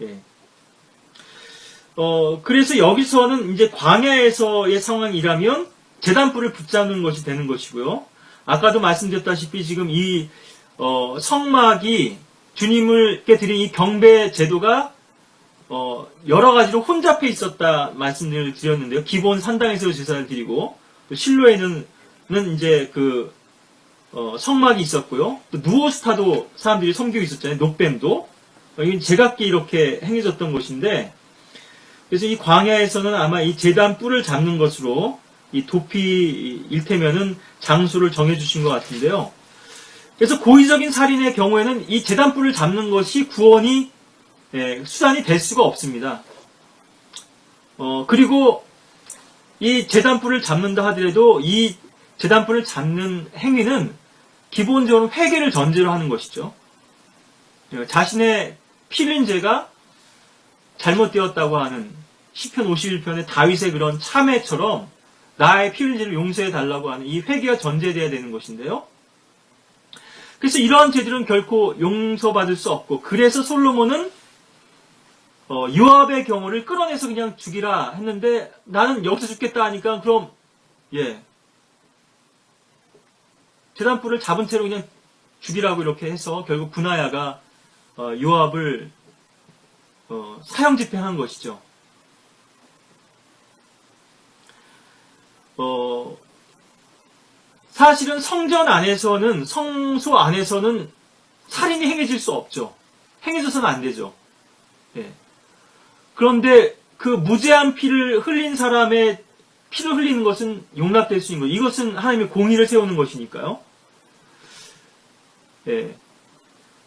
예. 그래서 여기서는 이제 광야에서의 상황이라면 제단불을 붙잡는 것이 되는 것이고요. 아까도 말씀드렸다시피 지금 이 성막이 주님을께 드린 이 경배 제도가 여러 가지로 혼잡해 있었다 말씀을 드렸는데요. 기본 산당에서 제사를 드리고, 또 실로에는 이제 그 성막이 있었고요. 또 누오스타도 사람들이 섬기고 있었잖아요. 노뱀도. 이건 제각기 이렇게 행해졌던 것인데, 그래서 이 광야에서는 아마 이 제단 뿔을 잡는 것으로 이 도피 일테면은 장소를 정해주신 것 같은데요. 그래서 고의적인 살인의 경우에는 이 제단 뿔을 잡는 것이 구원이 수단이 될 수가 없습니다. 그리고 이 제단 뿔을 잡는다 하더라도 이 제단 뿔을 잡는 행위는 기본적으로 회개를 전제로 하는 것이죠. 자신의 피 흘린 죄가 잘못되었다고 하는 시편 51편의 다윗의 그런 참회처럼 나의 피 흘린 죄를 용서해 달라고 하는 이 회개가 전제되어야 되는 것인데요. 그래서 이러한 죄들은 결코 용서받을 수 없고, 그래서 솔로몬은 요압의 경우를 끌어내서 그냥 죽이라 했는데, 나는 여기서 죽겠다 하니까 그럼 제단불을 잡은 채로 그냥 죽이라고 이렇게 해서 결국 분하야가 요압을 사형 집행한 것이죠. 사실은 성전 안에서는, 성소 안에서는 살인이 행해질 수 없죠. 행해져서는 안 되죠. 예. 그런데 그 무죄한 피를 흘린 사람의 피를 흘리는 것은 용납될 수 있는 거예요. 이것은 하나님의 공의를 세우는 것이니까요. 예.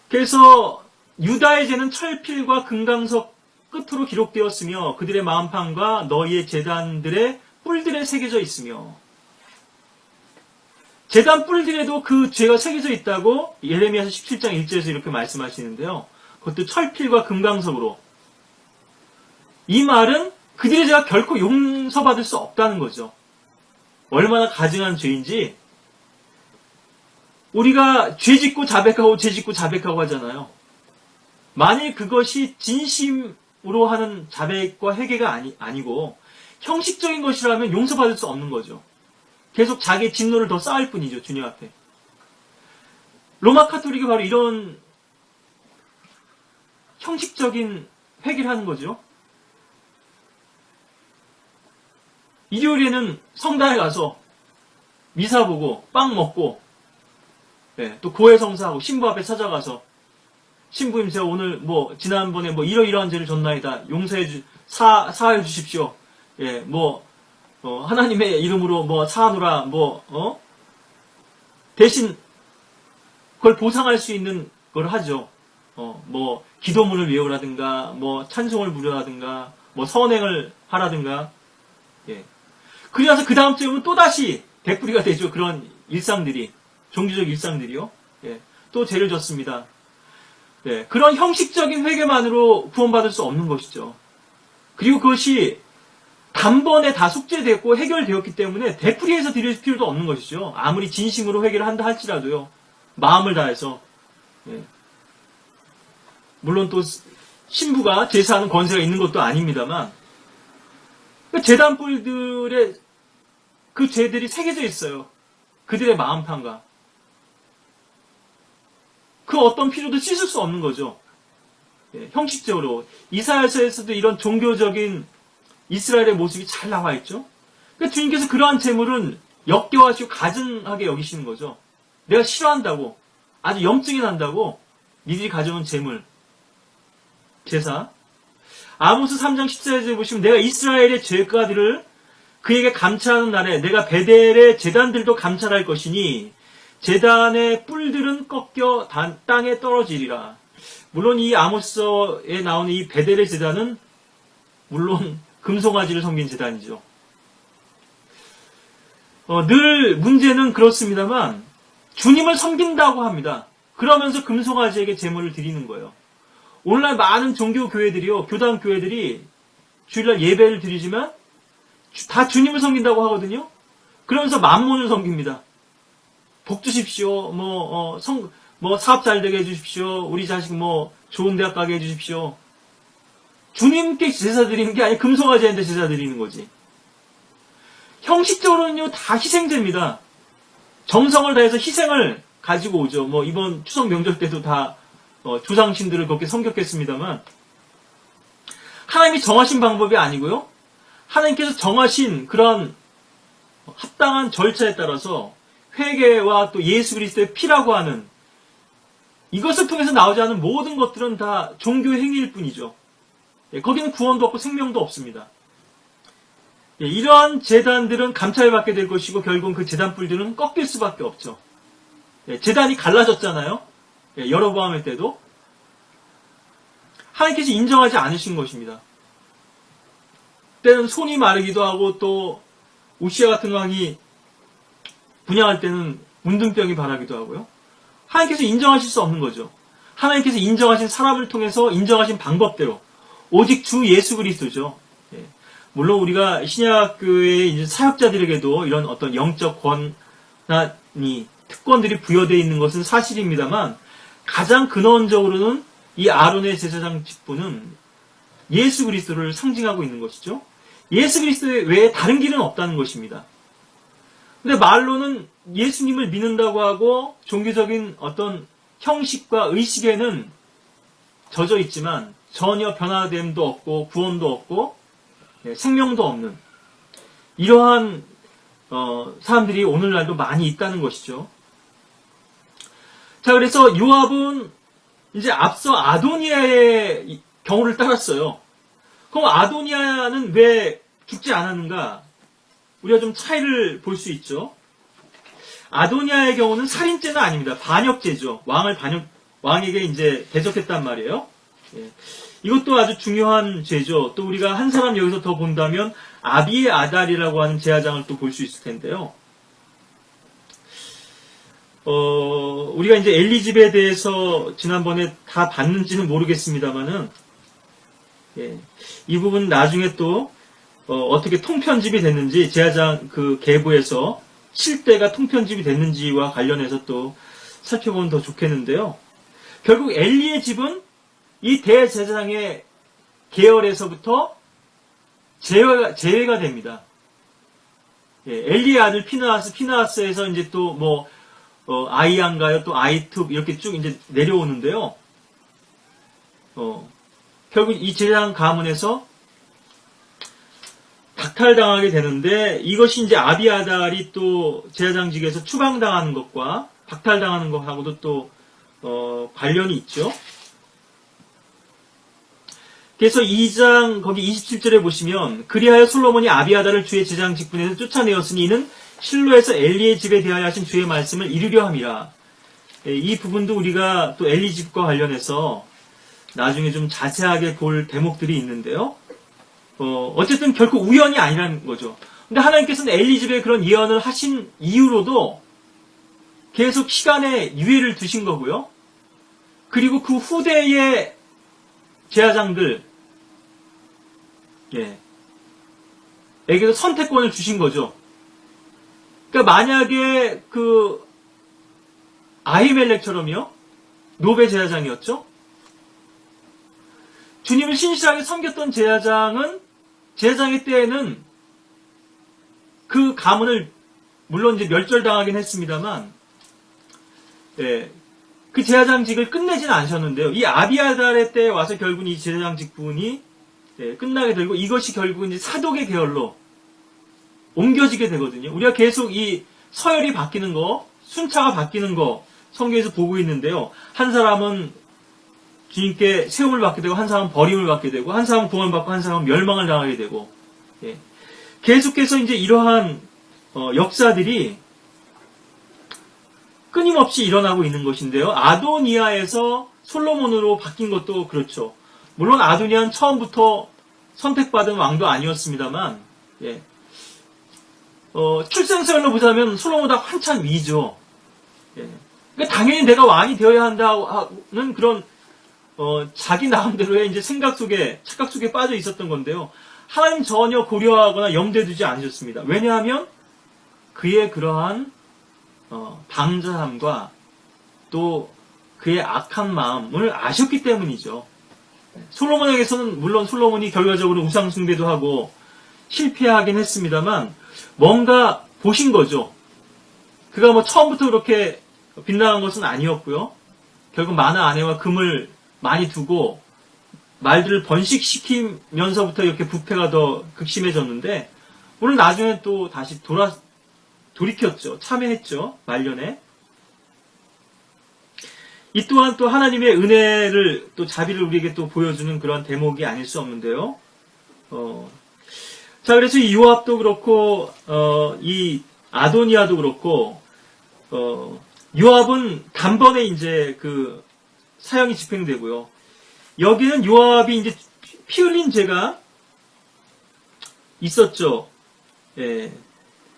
그래서 유다의 죄는 철필과 금강석 끝으로 기록되었으며 그들의 마음판과 너희의 제단들의 뿔들에 새겨져 있으며, 제단 뿔들에도 그 죄가 새겨져 있다고 예레미야서 17장 1절에서 이렇게 말씀하시는데요. 그것도 철필과 금강석으로. 이 말은 그들의 죄가 결코 용서받을 수 없다는 거죠. 얼마나 가증한 죄인지. 우리가 죄짓고 자백하고 죄짓고 자백하고 하잖아요. 만일 그것이 진심으로 하는 자백과 회개가 아니고 형식적인 것이라면 용서받을 수 없는 거죠. 계속 자기의 진노를 더 쌓을 뿐이죠, 주님 앞에. 로마 카톨릭이 바로 이런 형식적인 회개를 하는 거죠. 일요일에는 성당에 가서 미사 보고 빵 먹고 또 고해성사하고 신부 앞에 찾아가서 신부님 제가 오늘 뭐 지난번에 뭐 이러이러한 죄를 졌나이다 사하여 주십시오. 하나님의 이름으로 뭐 사하노라 대신 그걸 보상할 수 있는 걸 하죠. 기도문을 외우라든가 찬송을 부르라든가 선행을 하라든가. 그래서 그 다음 주에 오면 또다시 되풀이가 되죠. 그런 일상들이, 종교적 일상들이요. 또 죄를 졌습니다. 그런 형식적인 회개만으로 구원받을 수 없는 것이죠. 그리고 그것이 단번에 다 속죄됐고 해결되었기 때문에 되풀이해서 드릴 필요도 없는 것이죠. 아무리 진심으로 회개를 한다 할지라도요. 마음을 다해서. 물론 또 신부가 제사하는 권세가 있는 것도 아닙니다만 제단불들의 그 죄들이 새겨져 있어요. 그들의 마음판과. 그 어떤 필요도 씻을 수 없는 거죠. 형식적으로. 이사야서에서도 이런 종교적인 이스라엘의 모습이 잘 나와 있죠. 그러니까 주님께서 그러한 재물은 역겨워하시고 가증하게 여기시는 거죠. 내가 싫어한다고, 아주 염증이 난다고 니들이 가져온 재물, 제사. 아모스 3장 14절에 보시면 내가 이스라엘의 죄가들을 그에게 감찰하는 날에 내가 베델의 제단들도 감찰할 것이니 제단의 뿔들은 꺾여 땅에 떨어지리라. 물론 이 아모스에 나오는 이 베델의 제단은 물론 금송아지를 섬긴 제단이죠. 늘 문제는 그렇습니다만 주님을 섬긴다고 합니다. 그러면서 금송아지에게 제물을 드리는 거예요. 오늘날 많은 종교교회들이요, 교단교회들이 주일날 예배를 드리지만 다 주님을 섬긴다고 하거든요. 그러면서 만몬을 섬깁니다. 복 주십시오. 사업 잘 되게 해주십시오. 우리 자식 좋은 대학 가게 해주십시오. 주님께 제사 드리는 게 아니라 금송아지한테 제사 드리는 거지. 형식적으로는요, 다 희생제입니다. 정성을 다해서 희생을 가지고 오죠. 이번 추석 명절 때도 다 조상신들을 그렇게 섬겼겠습니다만 하나님이 정하신 방법이 아니고요. 하나님께서 정하신 그런 합당한 절차에 따라서 회개와 또 예수 그리스도의 피라고 하는 이것을 통해서 나오지 않은 모든 것들은 다 종교의 행위일 뿐이죠. 거기는 구원도 없고 생명도 없습니다. 이러한 제단들은 감찰받게 될 것이고 결국은 그 제단뿔들은 꺾일 수밖에 없죠. 제단이 갈라졌잖아요. 여로보암 때도 하나님께서 인정하지 않으신 것입니다. 때는 손이 마르기도 하고 또 우시아 같은 왕이 분양할 때는 문둥병이 발하기도 하고요. 하나님께서 인정하실 수 없는 거죠. 하나님께서 인정하신 사람을 통해서 인정하신 방법대로 오직 주 예수 그리스도죠. 물론 우리가 신약교회의 이제 사역자들에게도 이런 어떤 영적 권한이 특권들이 부여되어 있는 것은 사실입니다만 가장 근원적으로는 이 아론의 제사장 직분은 예수 그리스도를 상징하고 있는 것이죠. 예수 그리스도 외에 다른 길은 없다는 것입니다. 근데 말로는 예수님을 믿는다고 하고 종교적인 어떤 형식과 의식에는 젖어 있지만 전혀 변화됨도 없고 구원도 없고 생명도 없는 이러한 사람들이 오늘날도 많이 있다는 것이죠. 자, 그래서 요압은 이제 앞서 아도니아의 경우를 따랐어요. 그럼 아도니아는 왜 죽지 않았는가? 우리가 좀 차이를 볼 수 있죠. 아도니아의 경우는 살인죄는 아닙니다. 반역죄죠. 왕에게 이제 대적했단 말이에요. 이것도 아주 중요한 죄죠. 또 우리가 한 사람 여기서 더 본다면 아비의 아달이라고 하는 제사장을 또 볼 수 있을 텐데요. 우리가 이제 엘리집에 대해서 지난번에 다 봤는지는 모르겠습니다만은, 이 부분 나중에 또, 어떻게 통편집이 됐는지, 제사장 그 계보에서 실대가 통편집이 됐는지와 관련해서 또 살펴보면 더 좋겠는데요. 결국 엘리의 집은 이 대제사장의 계열에서부터 제외가 됩니다. 예, 엘리의 아들 피느하스에서 이제 또 뭐, 아이안가요, 또 아이툭, 이렇게 쭉 이제 내려오는데요. 결국 이 제사장 가문에서 박탈당하게 되는데, 이것이 이제 아비아달이 또 제사장직에서 추방당하는 것과 박탈당하는 것하고도 또, 관련이 있죠. 그래서 2장 거기 27절에 보시면 그리하여 솔로몬이 아비아달을 주의 제사장 직분에서 쫓아내었으니 이는 실로에서 엘리의 집에 대하여 하신 주의 말씀을 이루려 함이라. 이 부분도 우리가 또 엘리 집과 관련해서 나중에 좀 자세하게 볼 대목들이 있는데요. 어쨌든 결코 우연이 아니라는 거죠. 근데 하나님께서는 엘리 집에 그런 예언을 하신 이후로도 계속 시간에 유예를 두신 거고요. 그리고 그 후대의 제사장들, 에게도 선택권을 주신 거죠. 그러니까 만약에 그 아히멜렉처럼요, 노베 제사장이었죠. 주님을 신실하게 섬겼던 제사장의 때에는 그 가문을 물론 이제 멸절당하긴 했습니다만, 그 제사장직을 끝내지는 않으셨는데요. 이 아비아달의 때에 와서 결국 이 제사장 직분이 끝나게 되고 이것이 결국 이제 사독의 계열로 옮겨지게 되거든요. 우리가 계속 이 서열이 바뀌는 거, 순차가 바뀌는 거 성경에서 보고 있는데요. 한 사람은 주님께 세움을 받게 되고 한 사람은 버림을 받게 되고 한 사람은 구원을 받고 한 사람은 멸망을 당하게 되고 계속해서 이제 이러한 역사들이 끊임없이 일어나고 있는 것인데요. 아도니아에서 솔로몬으로 바뀐 것도 그렇죠. 물론 아도니아는 처음부터 선택받은 왕도 아니었습니다만, 출생서열로 보자면 솔로몬보다 한참 위죠. 그러니까 당연히 내가 왕이 되어야 한다는 그런 자기 나름대로의 이제 생각 속에 착각 속에 빠져 있었던 건데요. 하나님 전혀 고려하거나 염두에 두지 않으셨습니다. 왜냐하면 그의 그러한 방자함과 또 그의 악한 마음을 아셨기 때문이죠. 솔로몬에게서는 물론 솔로몬이 결과적으로 우상 숭배도 하고 실패하긴 했습니다만 뭔가 보신 거죠. 그가 뭐 처음부터 그렇게 빗나간 것은 아니었고요. 결국 많은 아내와 금을 많이 두고 말들을 번식시키면서부터 이렇게 부패가 더 극심해졌는데 물론 나중에 또 다시 돌이켰죠. 참여했죠. 말년에. 이 또한 또 하나님의 은혜를 또 자비를 우리에게 또 보여주는 그런 대목이 아닐 수 없는데요. 자, 그래서 이 요압도 그렇고 이 아도니아도 그렇고 요압은 단번에 이제 그 사형이 집행되고요. 여기는 요압이 이제 피 흘린 죄가 있었죠.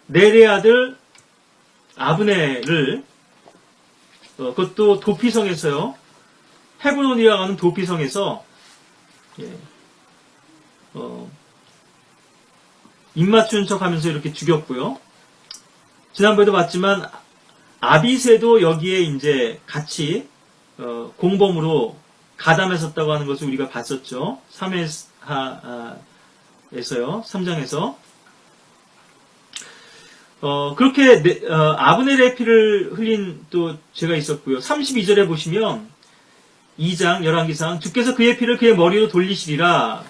넬의 아들 아브넬을 그것도 도피성에서요. 헤브론이라고 하는 도피성에서 입맞춘 척하면서 이렇게 죽였고요. 지난번에도 봤지만 아비새도 여기에 이제 같이 공범으로 가담했었다고 하는 것을 우리가 봤었죠. 3회에서요. 3장에서. 그렇게 아브넬의 피를 흘린 또 죄가 있었고요. 32절에 보시면 2장 열왕기상 주께서 그의 피를 그의 머리로 돌리시리라.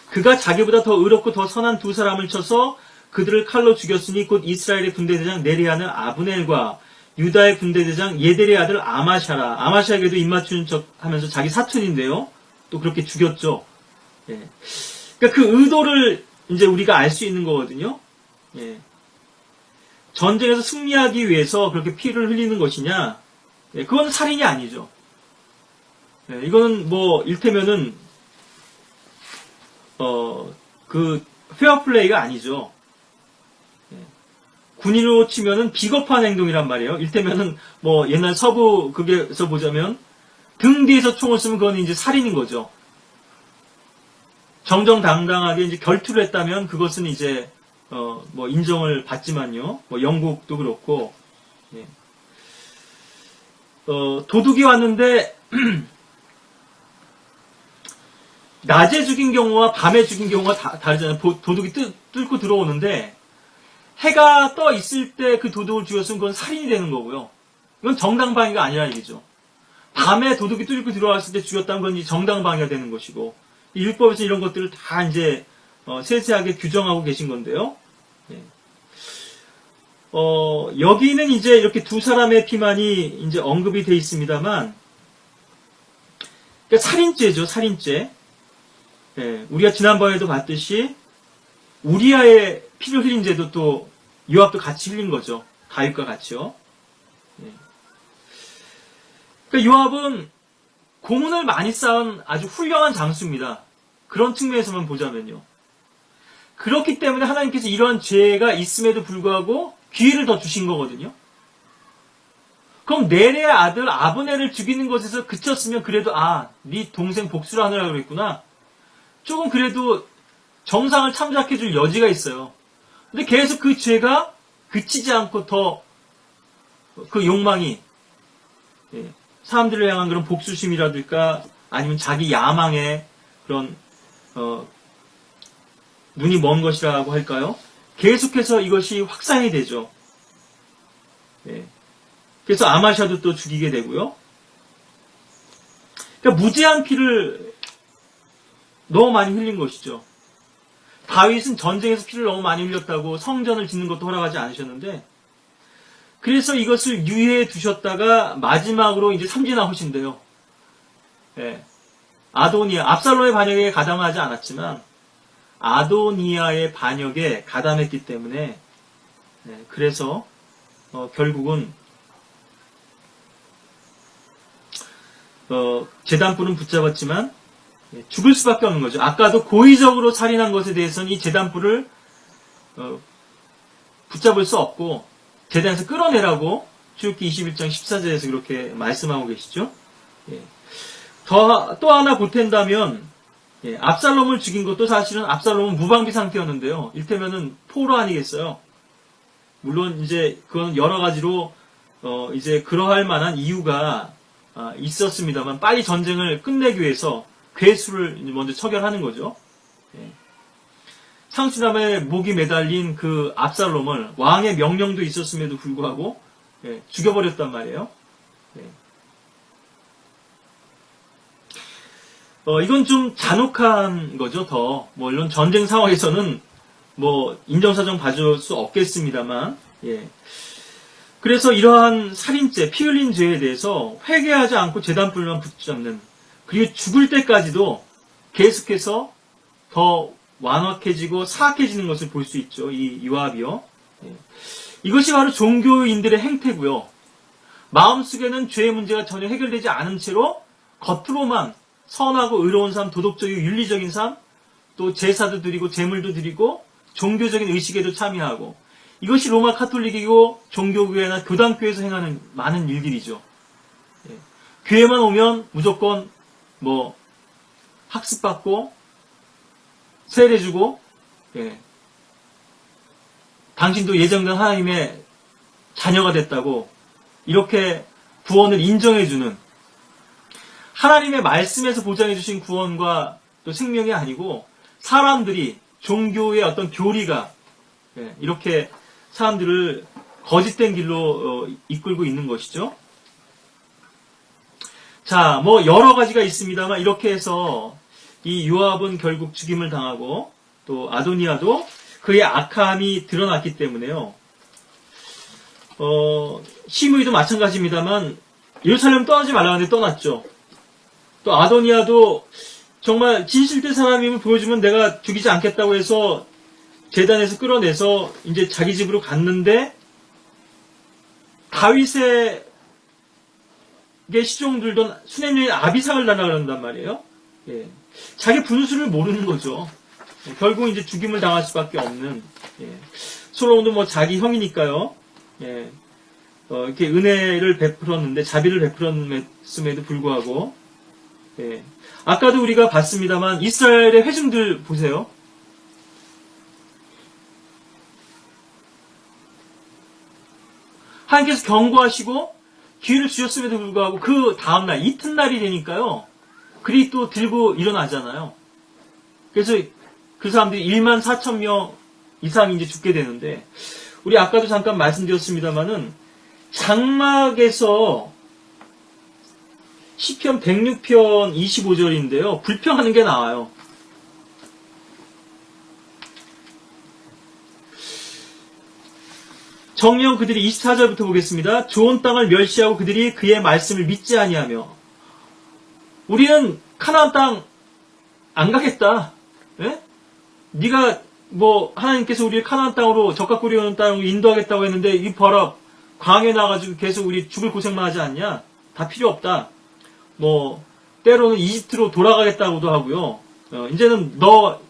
그가 자기보다 더 의롭고 더 선한 두 사람을 쳐서 그들을 칼로 죽였으니 곧 이스라엘의 군대대장 네리아는 아브넬과 유다의 군대대장 예델의 아들 아마샤라. 아마샤에게도 입맞추는 척 하면서 자기 사촌인데요. 또 그렇게 죽였죠. 그러니까 그 의도를 이제 우리가 알 수 있는 거거든요. 전쟁에서 승리하기 위해서 그렇게 피를 흘리는 것이냐? 그건 살인이 아니죠. 이거는 뭐 일테면은 그 페어플레이가 아니죠. 군인으로 치면은 비겁한 행동이란 말이에요. 일테면은 뭐 옛날 서부 극에서 보자면 등 뒤에서 총을 쏘면 그건 이제 살인인 거죠. 정정당당하게 이제 결투를 했다면 그것은 이제 뭐 인정을 받지만요. 뭐 영국도 그렇고 도둑이 왔는데 낮에 죽인 경우와 밤에 죽인 경우가 다르잖아요. 도둑이 뚫고 들어오는데 해가 떠 있을 때 그 도둑을 죽였으면 그건 살인이 되는 거고요. 이건 정당방위가 아니라 얘기죠. 밤에 도둑이 뚫고 들어왔을 때 죽였다는 건 이제 정당방위가 되는 것이고, 율법에서 이런 것들을 다 이제 세세하게 규정하고 계신 건데요. 예. 여기는 이제 이렇게 두 사람의 피만이 이제 언급이 돼 있습니다만, 그러니까 살인죄죠, 살인죄. 예, 우리가 지난번에도 봤듯이 우리아의 피를 흘린 죄도 또 요압도 같이 흘린 거죠. 다윗과 같이요. 예. 그러니까 요압은 공훈을 많이 쌓은 아주 훌륭한 장수입니다. 그런 측면에서만 보자면요. 그렇기 때문에 하나님께서 이런 죄가 있음에도 불구하고 기회를 더 주신 거거든요. 그럼 넬의 아들 아브넬을 죽이는 것에서 그쳤으면 그래도 네 동생 복수를 하느라 그랬구나. 조금 그래도 정상을 참작해줄 여지가 있어요. 근데 계속 그 죄가 그치지 않고 더 그 욕망이, 사람들을 향한 그런 복수심이라든가 아니면 자기 야망의 그런 눈이 먼 것이라고 할까요? 계속해서 이것이 확산이 되죠. 그래서 아마샤도 또 죽이게 되고요. 그러니까 무제한 피를 너무 많이 흘린 것이죠. 다윗은 전쟁에서 피를 너무 많이 흘렸다고 성전을 짓는 것도 허락하지 않으셨는데, 그래서 이것을 유예해 두셨다가 마지막으로 이제 삼진아웃인데요. 아도니아, 압살롬의 반역에 가담하지 않았지만 아도니아의 반역에 가담했기 때문에, 그래서 결국은 제단불은 붙잡았지만 죽을 수밖에 없는 거죠. 아까도 고의적으로 살인한 것에 대해서는 이 제단불을 붙잡을 수 없고 제단에서 끌어내라고 출애굽기 21장 14절에서 그렇게 말씀하고 계시죠. 또 하나 보탠다면, 압살롬을 죽인 것도 사실은 압살롬은 무방비 상태였는데요. 일테면은 포로 아니겠어요. 물론 이제 그건 여러 가지로 이제 그러할 만한 이유가 있었습니다만 빨리 전쟁을 끝내기 위해서 괴수를 먼저 처결하는 거죠. 상수남의 목이 매달린 그 압살롬을 왕의 명령도 있었음에도 불구하고 죽여버렸단 말이에요. 이건 좀 잔혹한 거죠. 더 물론 전쟁 상황에서는 인정사정 봐줄 수 없겠습니다만, 그래서 이러한 살인죄, 피 흘린 죄에 대해서 회개하지 않고 제단불만 붙잡는, 그리고 죽을 때까지도 계속해서 더 완악해지고 사악해지는 것을 볼 수 있죠. 이 요압이요. 이것이 바로 종교인들의 행태고요. 마음속에는 죄의 문제가 전혀 해결되지 않은 채로 겉으로만 선하고 의로운 삶, 도덕적이고 윤리적인 삶, 또 제사도 드리고 제물도 드리고 종교적인 의식에도 참여하고, 이것이 로마 카톨릭이고 종교교회나 교단교회에서 행하는 많은 일들이죠. 교회만 오면 무조건 학습받고 세례주고, 당신도 예정된 하나님의 자녀가 됐다고 이렇게 구원을 인정해주는, 하나님의 말씀에서 보장해주신 구원과 또 생명이 아니고 사람들이 종교의 어떤 교리가 이렇게 사람들을 거짓된 길로 이끌고 있는 것이죠. 자, 여러 가지가 있습니다만 이렇게 해서 이 요압은 결국 죽임을 당하고 또 아도니아도 그의 악함이 드러났기 때문에요. 시므이도 마찬가지입니다만 예루살렘 떠나지 말라고 하는데 떠났죠. 또 아도니아도 정말 진실된 사람임을 보여주면 내가 죽이지 않겠다고 해서 제단에서 끌어내서 이제 자기 집으로 갔는데 다윗의 시종들도 수냄녀인 아비삭을 달라 그런단 말이에요. 자기 분수를 모르는 거죠. 결국 이제 죽임을 당할 수밖에 없는. 솔로몬도 자기 형이니까요. 이렇게 은혜를 베풀었는데, 자비를 베풀었음에도 불구하고, 아까도 우리가 봤습니다만 이스라엘의 회중들 보세요. 하나님께서 경고하시고 기회를 주셨음에도 불구하고 그 다음날 이튿날이 되니까요, 그리 또 들고 일어나잖아요. 그래서 그 사람들이 1만 4천 명 이상이 이제 죽게 되는데, 우리 아까도 잠깐 말씀드렸습니다만은 장막에서 시편 106편 25절인데요. 불평하는 게 나와요. 정령 그들이 24절부터 보겠습니다. 좋은 땅을 멸시하고 그들이 그의 말씀을 믿지 아니하며, 우리는 카나안 땅 안 가겠다. 예? 네가 뭐 하나님께서 우리를 카나안 땅으로 적과 꿀이 오는 땅으로 인도하겠다고 했는데 이 봐라, 광야에 나가지고 계속 우리 죽을 고생만 하지 않냐? 다 필요 없다. 뭐 때로는 이집트로 돌아가겠다고도 하고요. 이제는 너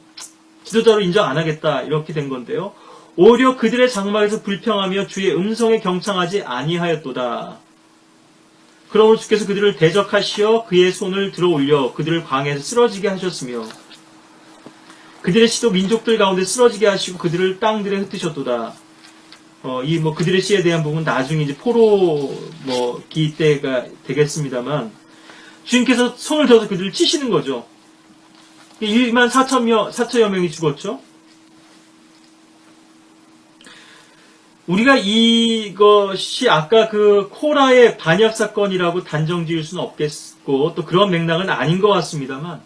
지도자로 인정 안 하겠다, 이렇게 된 건데요. 오히려 그들의 장막에서 불평하며 주의 음성에 경청하지 아니하였도다. 그러므로 주께서 그들을 대적하시어 그의 손을 들어 올려 그들을 광야에서 쓰러지게 하셨으며 그들의 시도 민족들 가운데 쓰러지게 하시고 그들을 땅들에 흩으셨도다. 이 뭐 그들의 시에 대한 부분은 나중에 이제 포로 기 때가 되겠습니다만, 주님께서 손을 들어서 그들을 치시는 거죠. 1만 4천여 명이 죽었죠. 우리가 이것이 아까 그 코라의 반역 사건이라고 단정 지을 수는 없겠고, 또 그런 맥락은 아닌 것 같습니다만,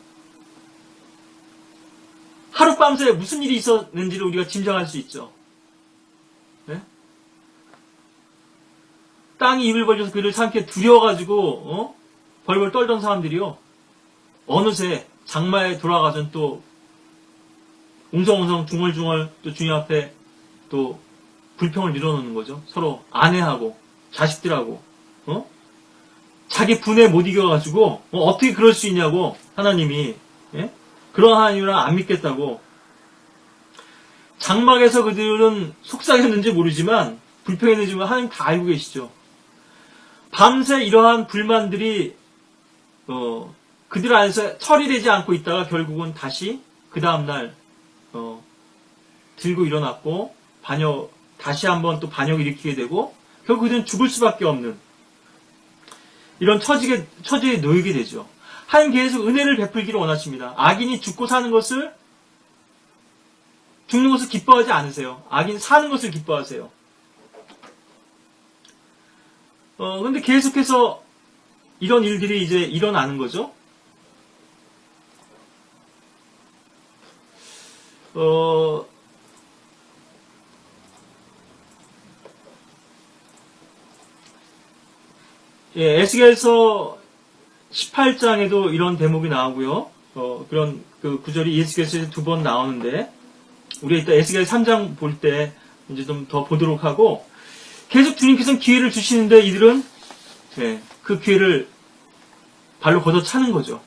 하룻밤새 무슨 일이 있었는지를 우리가 짐작할 수 있죠. 네? 땅이 입을 벌려서 그를 삼켜 두려워가지고 벌벌 떨던 사람들이요, 어느새 장마에 돌아가선 또 웅성웅성 중얼중얼 또 주님 앞에 또 불평을 밀어놓는 거죠. 서로 아내하고 자식들하고 자기 분에 못 이겨가지고 어떻게 그럴 수 있냐고, 하나님이, 예? 그런 하나님이랑 안 믿겠다고. 장막에서 그들은 속삭였는지 모르지만, 불평했는지 하나님 다 알고 계시죠. 밤새 이러한 불만들이 그들 안에서 처리되지 않고 있다가 결국은 다시 그 다음날 들고 일어났고 다시 한번 또 반역을 일으키게 되고, 결국 그들은 죽을 수밖에 없는 이런 처지에 놓이게 되죠. 하나님 계속 은혜를 베풀기를 원하십니다. 악인이 죽는 것을 기뻐하지 않으세요. 악인 사는 것을 기뻐하세요. 근데 계속해서 이런 일들이 이제 일어나는 거죠. 에스겔서 18장에도 이런 대목이 나오고요. 그런 그 구절이 에스겔서에서 2번 나오는데, 우리가 이따 에스겔 3장 볼 때 이제 좀 더 보도록 하고, 계속 주님께서는 기회를 주시는데 이들은 그 기회를 발로 걷어차는 거죠.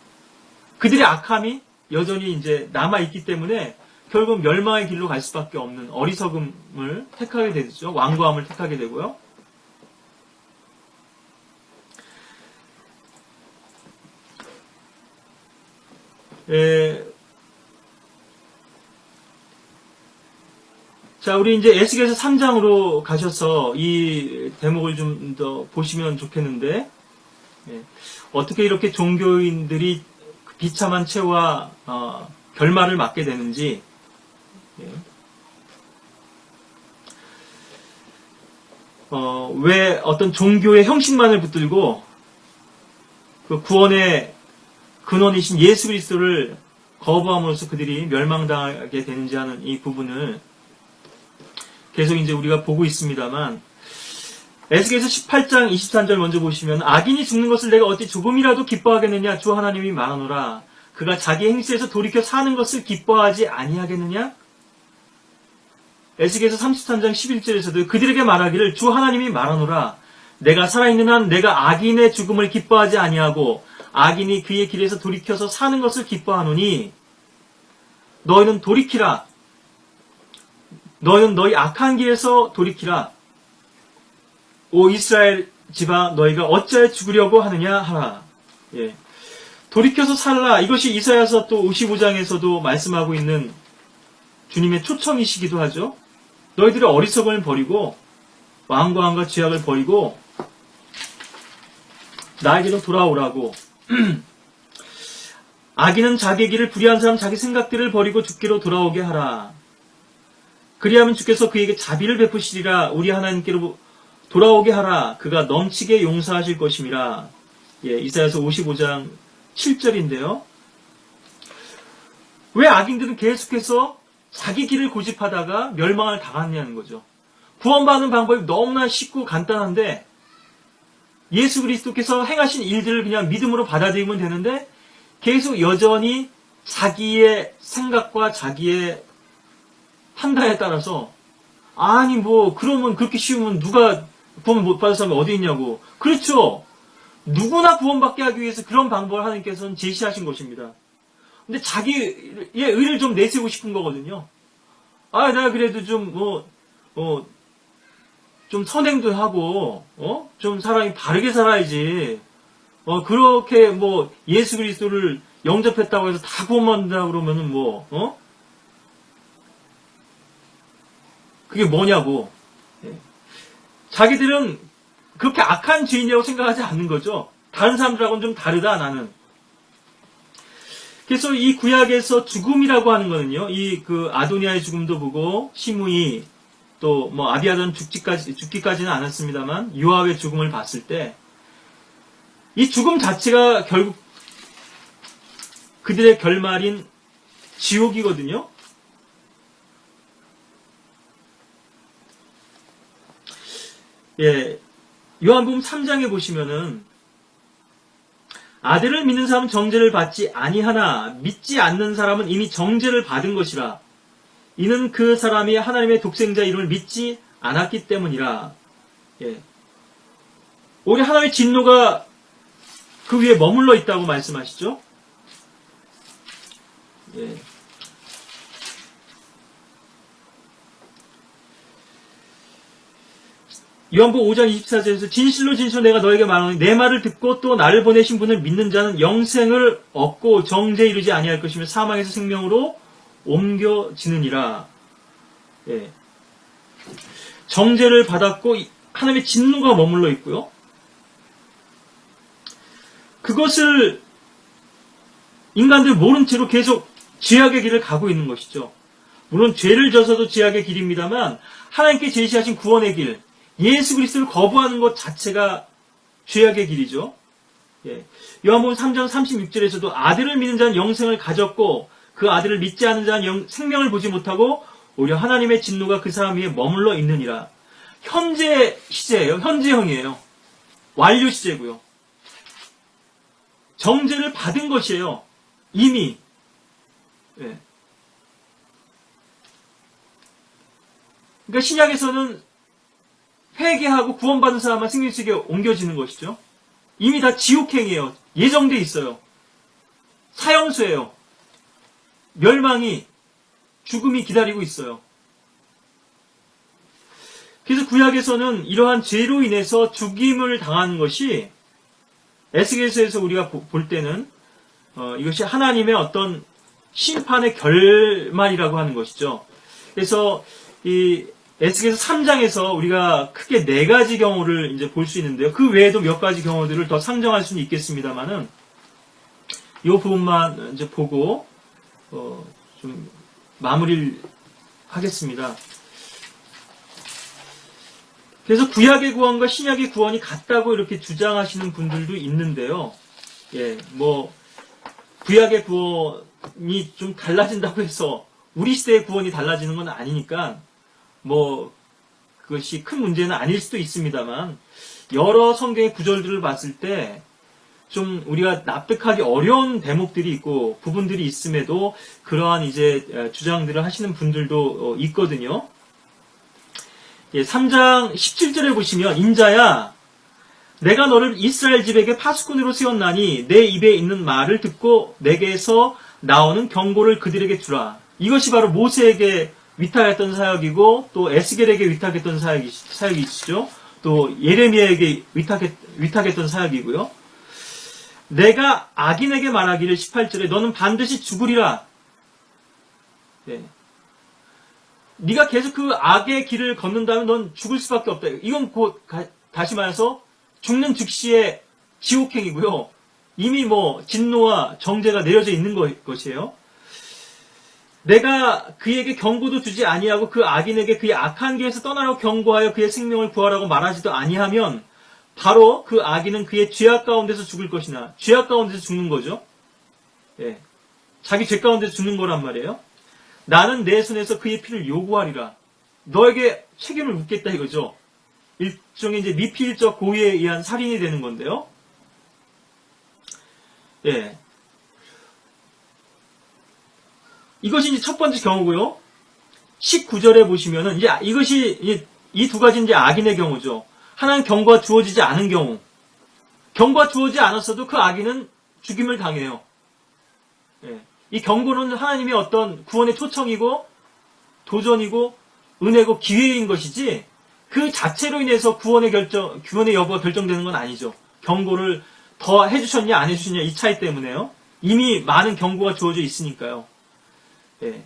그들의 악함이 여전히 이제 남아있기 때문에 결국 멸망의 길로 갈 수밖에 없는 어리석음을 택하게 되죠. 완고함을 택하게 되고요. 자, 우리 이제 에스겔서 3장으로 가셔서 이 대목을 좀 더 보시면 좋겠는데, 어떻게 이렇게 종교인들이 비참한 채와 결말을 맞게 되는지, 왜 어떤 종교의 형식만을 붙들고 그 구원의 근원이신 예수 그리스도를 거부함으로써 그들이 멸망당하게 되는지 하는 이 부분을 계속 이제 우리가 보고 있습니다만, 에스겔서 18장 23절 먼저 보시면, 악인이 죽는 것을 내가 어찌 조금이라도 기뻐하겠느냐? 주 하나님이 말하노라. 그가 자기 행실에서 돌이켜 사는 것을 기뻐하지 아니하겠느냐? 에스겔서 33장 11절에서도 그들에게 말하기를, 주 하나님이 말하노라. 내가 살아있는 한 내가 악인의 죽음을 기뻐하지 아니하고 악인이 그의 길에서 돌이켜서 사는 것을 기뻐하노니, 너희는 돌이키라. 너희는 너희 악한 길에서 돌이키라. 오 이스라엘 집아, 너희가 어찌하여 죽으려고 하느냐 하라. 돌이켜서 살라. 이것이 이사야서 또 55장에서도 말씀하고 있는 주님의 초청이시기도 하죠. 너희들의 어리석음을 버리고 완고함과 죄악을 버리고 나에게로 돌아오라고. 악인은 자기 길을 불의한 사람 자기 생각들을 버리고 주께로 돌아오게 하라. 그리하면 주께서 그에게 자비를 베푸시리라. 우리 하나님께로 돌아오게 하라. 그가 넘치게 용서하실 것임이라. 예, 이사야서 55장 7절인데요. 왜 악인들은 계속해서 자기 길을 고집하다가 멸망을 당하느냐는 거죠. 구원받는 방법이 너무나 쉽고 간단한데 예수 그리스도께서 행하신 일들을 그냥 믿음으로 받아들이면 되는데 계속 여전히 자기의 생각과 자기의 판단에 따라서 아니 뭐 그러면 그렇게 쉬우면 누가 구원 못 받은 사람이 어디 있냐고. 그렇죠. 누구나 구원받게 하기 위해서 그런 방법을 하나님께서는 제시하신 것입니다. 근데 자기의 의를 좀 내세우고 싶은 거거든요. 아, 내가 그래도 좀 선행도 하고, 좀 사람이 바르게 살아야지. 그렇게 예수 그리스도를 영접했다고 해서 다 구원받는다고 그러면은 그게 뭐냐고. 예. 자기들은 그렇게 악한 죄인이라고 생각하지 않는 거죠. 다른 사람들하고는 좀 다르다, 나는. 그래서 이 구약에서 죽음이라고 하는 거는요, 아도니아의 죽음도 보고, 시므이, 또 아비아다는 죽기까지는 않았습니다만, 요압의 죽음을 봤을 때, 이 죽음 자체가 결국 그들의 결말인 지옥이거든요. 예, 요한복음 3장에 보시면은 아들을 믿는 사람은 정죄를 받지 아니하나 믿지 않는 사람은 이미 정죄를 받은 것이라. 이는 그 사람이 하나님의 독생자 이름을 믿지 않았기 때문이라. 예. 오히려 하나님의 진노가 그 위에 머물러 있다고 말씀하시죠. 예. 요한복음 5장 24절에서 진실로 진실로 내가 너에게 말하노니 내 말을 듣고 또 나를 보내신 분을 믿는 자는 영생을 얻고 정죄에 이르지 아니할 것이며 사망에서 생명으로 옮겨지느니라. 예. 정죄를 받았고 하나님의 진노가 머물러 있고요. 그것을 인간들 모른 채로 계속 죄악의 길을 가고 있는 것이죠. 물론 죄를 져서도 죄악의 길입니다만 하나님께 제시하신 구원의 길, 예수 그리스도를 거부하는 것 자체가 죄악의 길이죠. 예. 요한복음 3장 36절에서도 아들을 믿는 자는 영생을 가졌고 그 아들을 믿지 않는 자는 생명을 보지 못하고 오히려 하나님의 진노가 그 사람 위에 머물러 있느니라. 현재 시제예요. 현재형이에요. 완료 시제고요. 정죄를 받은 것이에요. 이미. 예. 그러니까 신약에서는 회개하고 구원받은 사람만 생명책에 옮겨지는 것이죠. 이미 다 지옥행이에요. 예정돼 있어요. 사형수예요. 멸망이, 죽음이 기다리고 있어요. 그래서 구약에서는 이러한 죄로 인해서 죽임을 당하는 것이 에스겔서에서 우리가 볼 때는 이것이 하나님의 어떤 심판의 결말이라고 하는 것이죠. 그래서 이 에스겔서 3장에서 우리가 크게 4가지 경우를 이제 볼 수 있는데요. 그 외에도 몇 가지 경우들을 더 상정할 수는 있겠습니다만은 이 부분만 이제 보고 좀 마무리를 하겠습니다. 그래서 구약의 구원과 신약의 구원이 같다고 이렇게 주장하시는 분들도 있는데요. 예, 구약의 구원이 좀 달라진다고 해서 우리 시대의 구원이 달라지는 건 아니니까 그것이 큰 문제는 아닐 수도 있습니다만 여러 성경의 구절들을 봤을 때 좀 우리가 납득하기 어려운 대목들이 있고 부분들이 있음에도 그러한 이제 주장들을 하시는 분들도 있거든요. 예, 3장 17절에 보시면 인자야 내가 너를 이스라엘 집에게 파수꾼으로 세웠나니 내 입에 있는 말을 듣고 내게서 나오는 경고를 그들에게 주라. 이것이 바로 모세에게 위탁했던 사역이고 또 에스겔에게 위탁했던 사역이시죠. 또 예레미야에게 위탁했던 사역이고요. 내가 악인에게 말하기를 18절에 너는 반드시 죽으리라. 네. 네가 계속 그 악의 길을 걷는다면 넌 죽을 수밖에 없다. 이건 곧 다시 말해서 죽는 즉시의 지옥행이고요. 이미 뭐 진노와 정죄가 내려져 있는 것이에요. 내가 그에게 경고도 주지 아니하고 그 악인에게 그의 악한 길에서 떠나라고 경고하여 그의 생명을 구하라고 말하지도 아니하면 바로 그 악인은 그의 죄악 가운데서 죽을 것이나 죄악 가운데서 죽는 거죠. 예. 자기 죄 가운데서 죽는 거란 말이에요. 나는 내 손에서 그의 피를 요구하리라. 너에게 책임을 묻겠다 이거죠. 일종의 이제 미필적 고의에 의한 살인이 되는 건데요. 예. 이것이 이제 첫 번째 경우고요. 19절에 보시면은 이제 이것이 이 두 가지 이제 악인의 경우죠. 하나는 경고가 주어지지 않은 경우. 경고가 주어지지 않았어도 그 악인은 죽임을 당해요. 예. 이 경고는 하나님의 어떤 구원의 초청이고 도전이고 은혜고 기회인 것이지 그 자체로 인해서 구원의 여부가 결정되는 건 아니죠. 경고를 더 해주셨냐 안 해주셨냐 이 차이 때문에요. 이미 많은 경고가 주어져 있으니까요. 예.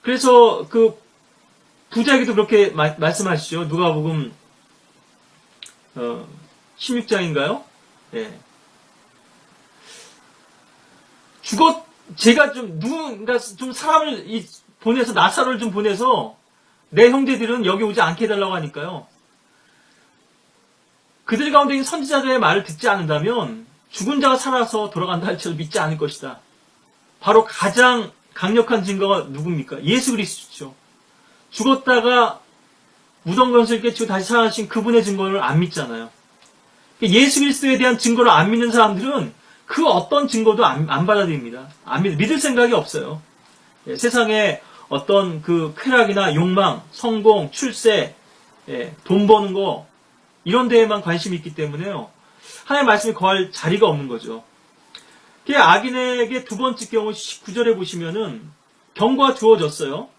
그래서 그 부자에게도 그렇게 말씀하시죠. 누가복음 16장인가요? 예. 제가 누군가 사람을 보내서 나사로를 좀 보내서 내 형제들은 여기 오지 않게 해달라고 하니까요. 그들 가운데 있는 선지자들의 말을 듣지 않는다면 죽은 자가 살아서 돌아간다 할지라도 믿지 않을 것이다. 바로 가장 강력한 증거가 누굽니까? 예수 그리스도죠. 죽었다가 무덤건설 깨치고 다시 살아나신 그분의 증거를 안 믿잖아요. 예수 그리스도에 대한 증거를 안 믿는 사람들은 그 어떤 증거도 안 받아들입니다. 믿을 생각이 없어요. 예, 세상에 어떤 그 쾌락이나 욕망, 성공, 출세, 돈 버는 거 이런 데에만 관심이 있기 때문에요. 하나님의 말씀이 거할 자리가 없는 거죠. 악인에게 두 번째 경우 19절에 보시면은 경고가 주어졌어요.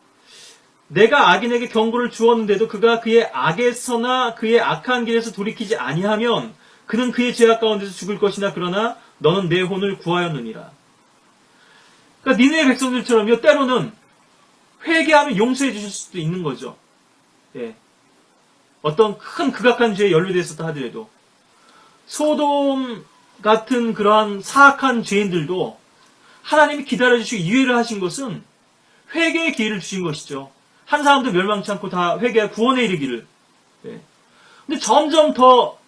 내가 악인에게 경고를 주었는데도 그가 그의 악에서나 그의 악한 길에서 돌이키지 아니하면 그는 그의 죄악 가운데서 죽을 것이나 그러나 너는 내 혼을 구하였느니라. 그러니까 니네의 백성들처럼요. 때로는 회개하면 용서해 주실 수도 있는 거죠. 예. 어떤 큰 극악한 죄에 연루되어 있었다 하더라도 소돔 같은 그러한 사악한 죄인들도 하나님이 기다려주시고 이해를 하신 것은 회개의 기회를 주신 것이죠. 한 사람도 멸망치 않고 다 회개와 구원에 이르기를. 네. 근데 점점 더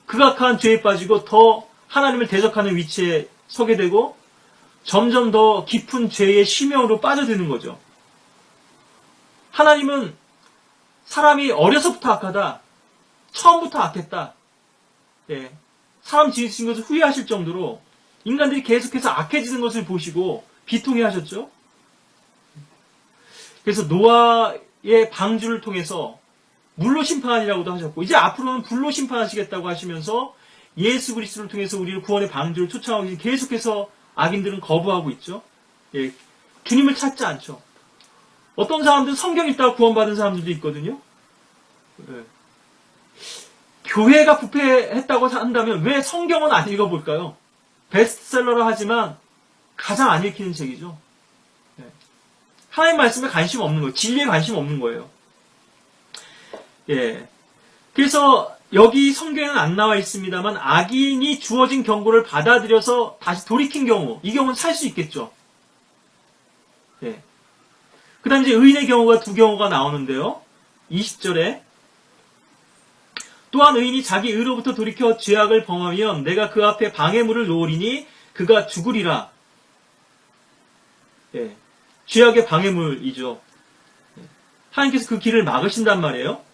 극악한 죄에 빠지고 더 하나님을 대적하는 위치에 서게 되고 점점 더 깊은 죄의 심형으로 빠져드는 거죠. 하나님은 사람이 어려서부터 악하다. 처음부터 악했다. 예. 사람 지으신 것을 후회하실 정도로 인간들이 계속해서 악해지는 것을 보시고 비통해 하셨죠. 그래서 노아의 방주를 통해서 물로 심판이라고도 하셨고 이제 앞으로는 불로 심판하시겠다고 하시면서 예수 그리스도를 통해서 우리를 구원의 방주를 초청하고 계속해서 악인들은 거부하고 있죠. 예. 주님을 찾지 않죠. 어떤 사람들은 성경 읽다가 구원받은 사람들도 있거든요. 예. 교회가 부패했다고 한다면 왜 성경은 안 읽어볼까요? 베스트셀러라 하지만 가장 안 읽히는 책이죠. 예. 하나님 말씀에 관심 없는 거예요. 진리에 관심 없는 거예요. 예. 그래서 여기 성경에는 안 나와 있습니다만 악인이 주어진 경고를 받아들여서 다시 돌이킨 경우, 이 경우는 살 수 있겠죠. 예. 그 다음 이제 의인의 경우가 두 경우가 나오는데요. 20절에 또한 의인이 자기 의로부터 돌이켜 죄악을 범하면 내가 그 앞에 방해물을 놓으리니 그가 죽으리라. 예. 죄악의 방해물이죠. 예. 하나님께서 그 길을 막으신단 말이에요.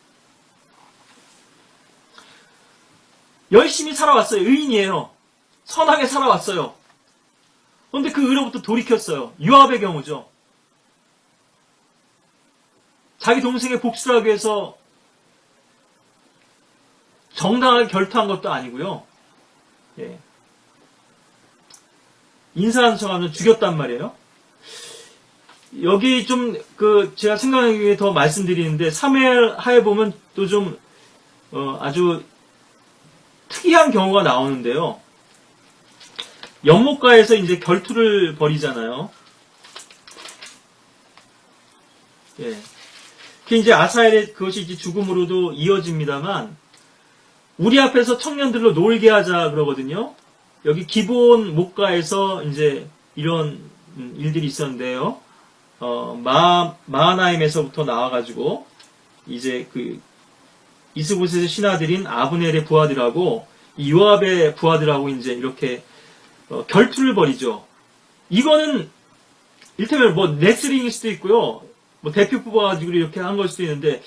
열심히 살아왔어요. 의인이에요. 선하게 살아왔어요. 그런데 그 의로부터 돌이켰어요. 요압의 경우죠. 자기 동생의 복수를 하기 위해서 정당하게 결투한 것도 아니고요. 예. 인사한 척하면 죽였단 말이에요. 여기 좀 제가 생각하기에 더 말씀드리는데 사무엘 하에 보면 또 좀 아주 특이한 경우가 나오는데요. 연못가에서 이제 결투를 벌이잖아요. 예. 그게 이제 아사엘의 그것이 이제 죽음으로도 이어집니다만, 우리 앞에서 청년들로 놀게 하자 그러거든요. 여기 기본 목가에서 이제 이런 일들이 있었는데요. 마하나임에서부터 나와가지고 이제 그 이스보셋의 신하들인 아브넬의 부하들하고 이 요압의 부하들하고 이제 이렇게 결투를 벌이죠. 이거는 일테면 뭐 레슬링일 수도 있고요. 뭐 대표 뽑아가지고 이렇게 한 걸 수도 있는데,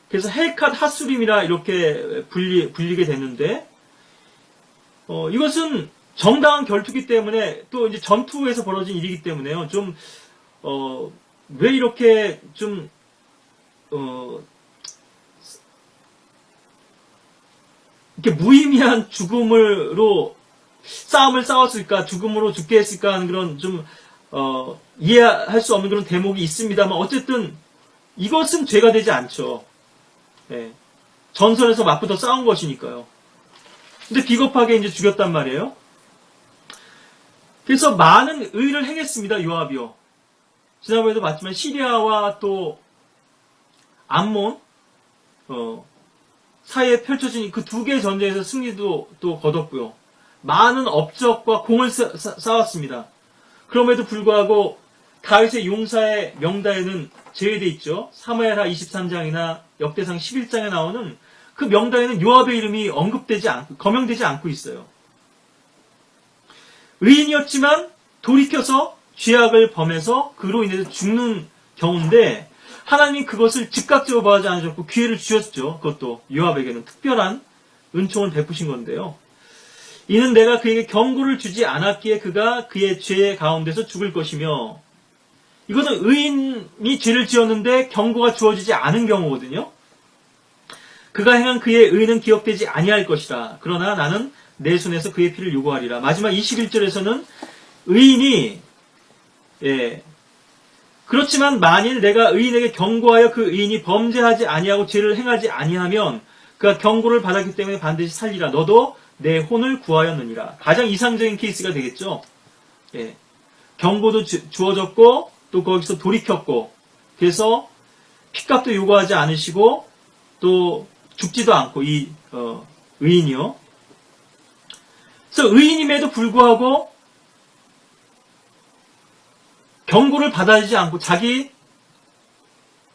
그래서 헬캇 하수림이라 이렇게 불리게 됐는데, 이것은 정당한 결투기 때문에 또 이제 전투에서 벌어진 일이기 때문에요. 좀 왜 이렇게 좀 이렇게 무의미한 죽음으로 싸움을 싸웠을까, 죽음으로 죽게 했을까 하는 그런 좀 이해할 수 없는 그런 대목이 있습니다만, 어쨌든 이것은 죄가 되지 않죠. 예. 전선에서 맞붙어 싸운 것이니까요. 근데 비겁하게 이제 죽였단 말이에요. 그래서 많은 의를 행했습니다, 요압이요. 지난번에도 봤지만 시리아와 또 암몬 사이에 펼쳐진 그 두 개의 전쟁에서 승리도 또 거뒀고요. 많은 업적과 공을 쌓았습니다. 그럼에도 불구하고 다윗의 용사의 명단에는 제외되어 있죠. 사무엘하 23장이나 역대상 11장에 나오는 그 명단에는 요압의 이름이 거명되지 않고 있어요. 의인이었지만 돌이켜서 죄악을 범해서 그로 인해서 죽는 경우인데, 하나님이 그것을 즉각적으로 봐하지 않으셨고 기회를 주셨죠. 그것도 요압에게는 특별한 은총을 베푸신 건데요. 이는 내가 그에게 경고를 주지 않았기에 그가 그의 죄 가운데서 죽을 것이며, 이것은 의인이 죄를 지었는데 경고가 주어지지 않은 경우거든요. 그가 행한 그의 의는 기억되지 아니할 것이라. 그러나 나는 내 손에서 그의 피를 요구하리라. 마지막 21절에서는 의인이 그렇지만 만일 내가 의인에게 경고하여 그 의인이 범죄하지 아니하고 죄를 행하지 아니하면 그가 경고를 받았기 때문에 반드시 살리라. 너도 내 혼을 구하였느니라. 가장 이상적인 케이스가 되겠죠. 경고도 주어졌고 또 거기서 돌이켰고, 그래서 핏값도 요구하지 않으시고 또 죽지도 않고 이 의인이요. 그래서 의인임에도 불구하고 경고를 받아들이지 않고 자기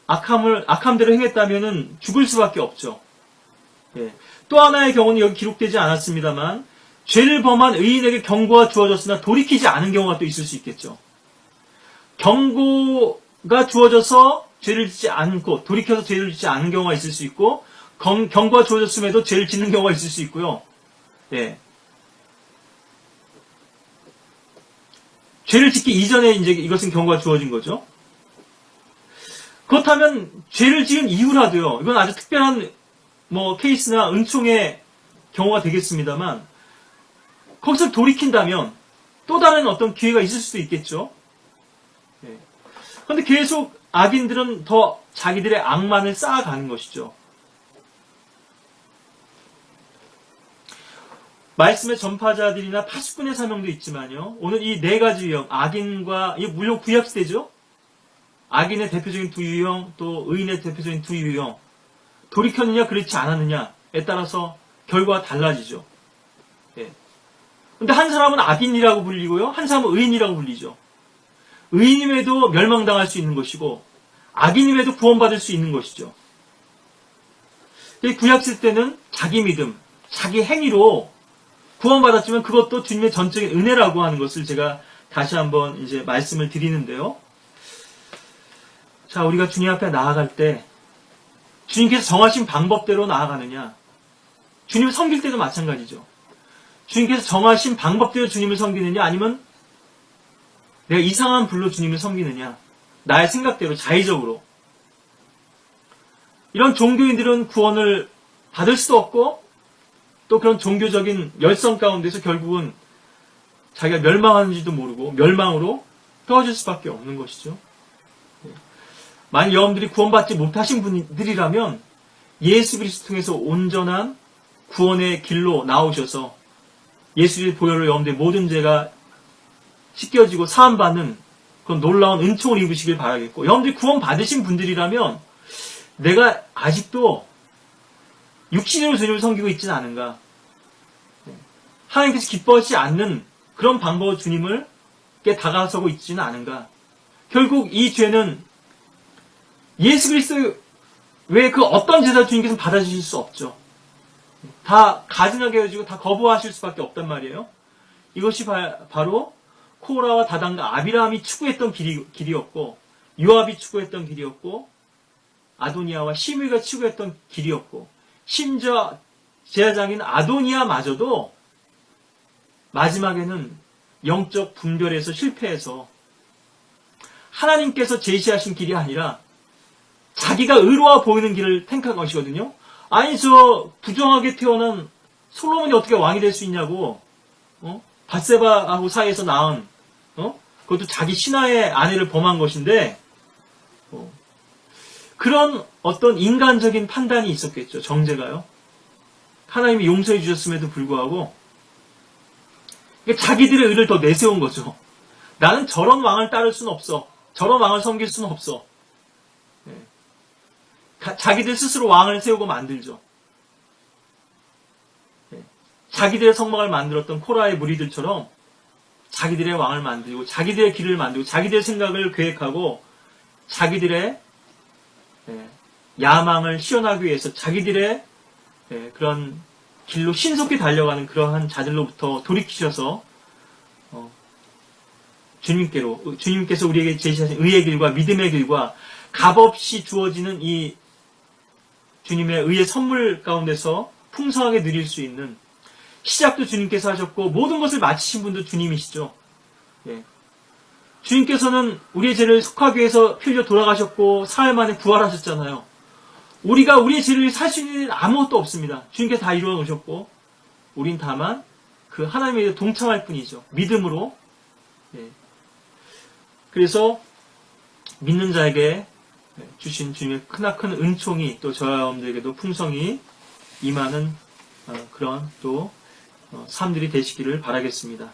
악함대로 행했다면은 죽을 수밖에 없죠. 또 하나의 경우는 여기 기록되지 않았습니다만, 죄를 범한 의인에게 경고가 주어졌으나 돌이키지 않은 경우가 또 있을 수 있겠죠. 경고가 주어져서 죄를 짓지 않고 돌이켜서 죄를 짓지 않은 경우가 있을 수 있고, 경고가 주어졌음에도 죄를 짓는 경우가 있을 수 있고요. 죄를 짓기 이전에 이제 이것은 경고가 주어진 거죠. 그렇다면 죄를 지은 이후라도요. 이건 아주 특별한 케이스나 은총의 경우가 되겠습니다만, 거기서 돌이킨다면 또 다른 어떤 기회가 있을 수도 있겠죠. 그런데 계속 악인들은 더 자기들의 악만을 쌓아가는 것이죠. 말씀의 전파자들이나 파수꾼의 사명도 있지만요. 오늘 이 네 가지 유형, 악인과, 물론 구약시대죠. 악인의 대표적인 두 유형, 또 의인의 대표적인 두 유형. 돌이켰느냐, 그렇지 않았느냐에 따라서 결과가 달라지죠. 근데 한 사람은 악인이라고 불리고요. 한 사람은 의인이라고 불리죠. 의인임에도 멸망당할 수 있는 것이고, 악인임에도 구원받을 수 있는 것이죠. 구약시대 때는 자기 믿음, 자기 행위로 구원받았지만 그것도 주님의 전적인 은혜라고 하는 것을 제가 다시 한번 이제 말씀을 드리는데요. 자, 우리가 주님 앞에 나아갈 때 주님께서 정하신 방법대로 나아가느냐, 주님을 섬길 때도 마찬가지죠. 주님께서 정하신 방법대로 주님을 섬기느냐, 아니면 내가 이상한 불로 주님을 섬기느냐, 나의 생각대로 자의적으로. 이런 종교인들은 구원을 받을 수도 없고 또 그런 종교적인 열성 가운데서 결국은 자기가 멸망하는지도 모르고 멸망으로 떨어질 수밖에 없는 것이죠. 만약 여러분들이 구원받지 못하신 분들이라면 예수 그리스도 통해서 온전한 구원의 길로 나오셔서 예수의 보혈로 여러분들의 모든 죄가 씻겨지고 사함받는 그런 놀라운 은총을 입으시길 바라겠고, 여러분들이 구원받으신 분들이라면 내가 아직도 육신으로 주님을 섬기고 있지는 않은가. 하나님께서 기뻐하지 않는 그런 방법으로 주님께 다가서고 있지는 않은가. 결국 이 죄는 예수 그리스도 외에 그 어떤 제사 주님께서는 받아주실 수 없죠. 다 가증하게 여겨지고 다 거부하실 수밖에 없단 말이에요. 이것이 바로 코라와 다단과 아비라함이 추구했던 길이었고, 요압이 추구했던 길이었고, 아도니아와 시므이가 추구했던 길이었고, 심지어 제사장인 아도니아마저도 마지막에는 영적 분별에서 실패해서 하나님께서 제시하신 길이 아니라 자기가 의로워 보이는 길을 택한 것이거든요. 아니 저 부정하게 태어난 솔로몬이 어떻게 왕이 될 수 있냐고, 밧세바하고 사이에서 낳은, 그것도 자기 신하의 아내를 범한 것인데, 그런 어떤 인간적인 판단이 있었겠죠. 정죄가요. 하나님이 용서해 주셨음에도 불구하고 자기들의 의를 더 내세운 거죠. 나는 저런 왕을 따를 수는 없어. 저런 왕을 섬길 수는 없어. 자기들 스스로 왕을 세우고 만들죠. 자기들의 성막을 만들었던 코라의 무리들처럼 자기들의 왕을 만들고 자기들의 길을 만들고 자기들의 생각을 계획하고 자기들의 야망을 실현하기 위해서 자기들의 그런 길로 신속히 달려가는 그러한 자들로부터 돌이키셔서 주님께서 우리에게 제시하신 의의 길과 믿음의 길과 값없이 주어지는 이 주님의 의의 선물 가운데서 풍성하게 누릴 수 있는, 시작도 주님께서 하셨고 모든 것을 마치신 분도 주님이시죠. 주님께서는 우리의 죄를 속하기 위해서 흘려 돌아가셨고 사흘 만에 부활하셨잖아요. 우리가 우리의 죄를 살 수 있는 일은 아무것도 없습니다. 주님께서 다 이루어 놓으셨고 우린 다만 그 하나님에 동참할 뿐이죠. 믿음으로. 그래서 믿는 자에게 주신 주님의 크나큰 은총이 또 저와 여러분들에게도 풍성히 임하는 그런 또 삶들이 되시기를 바라겠습니다.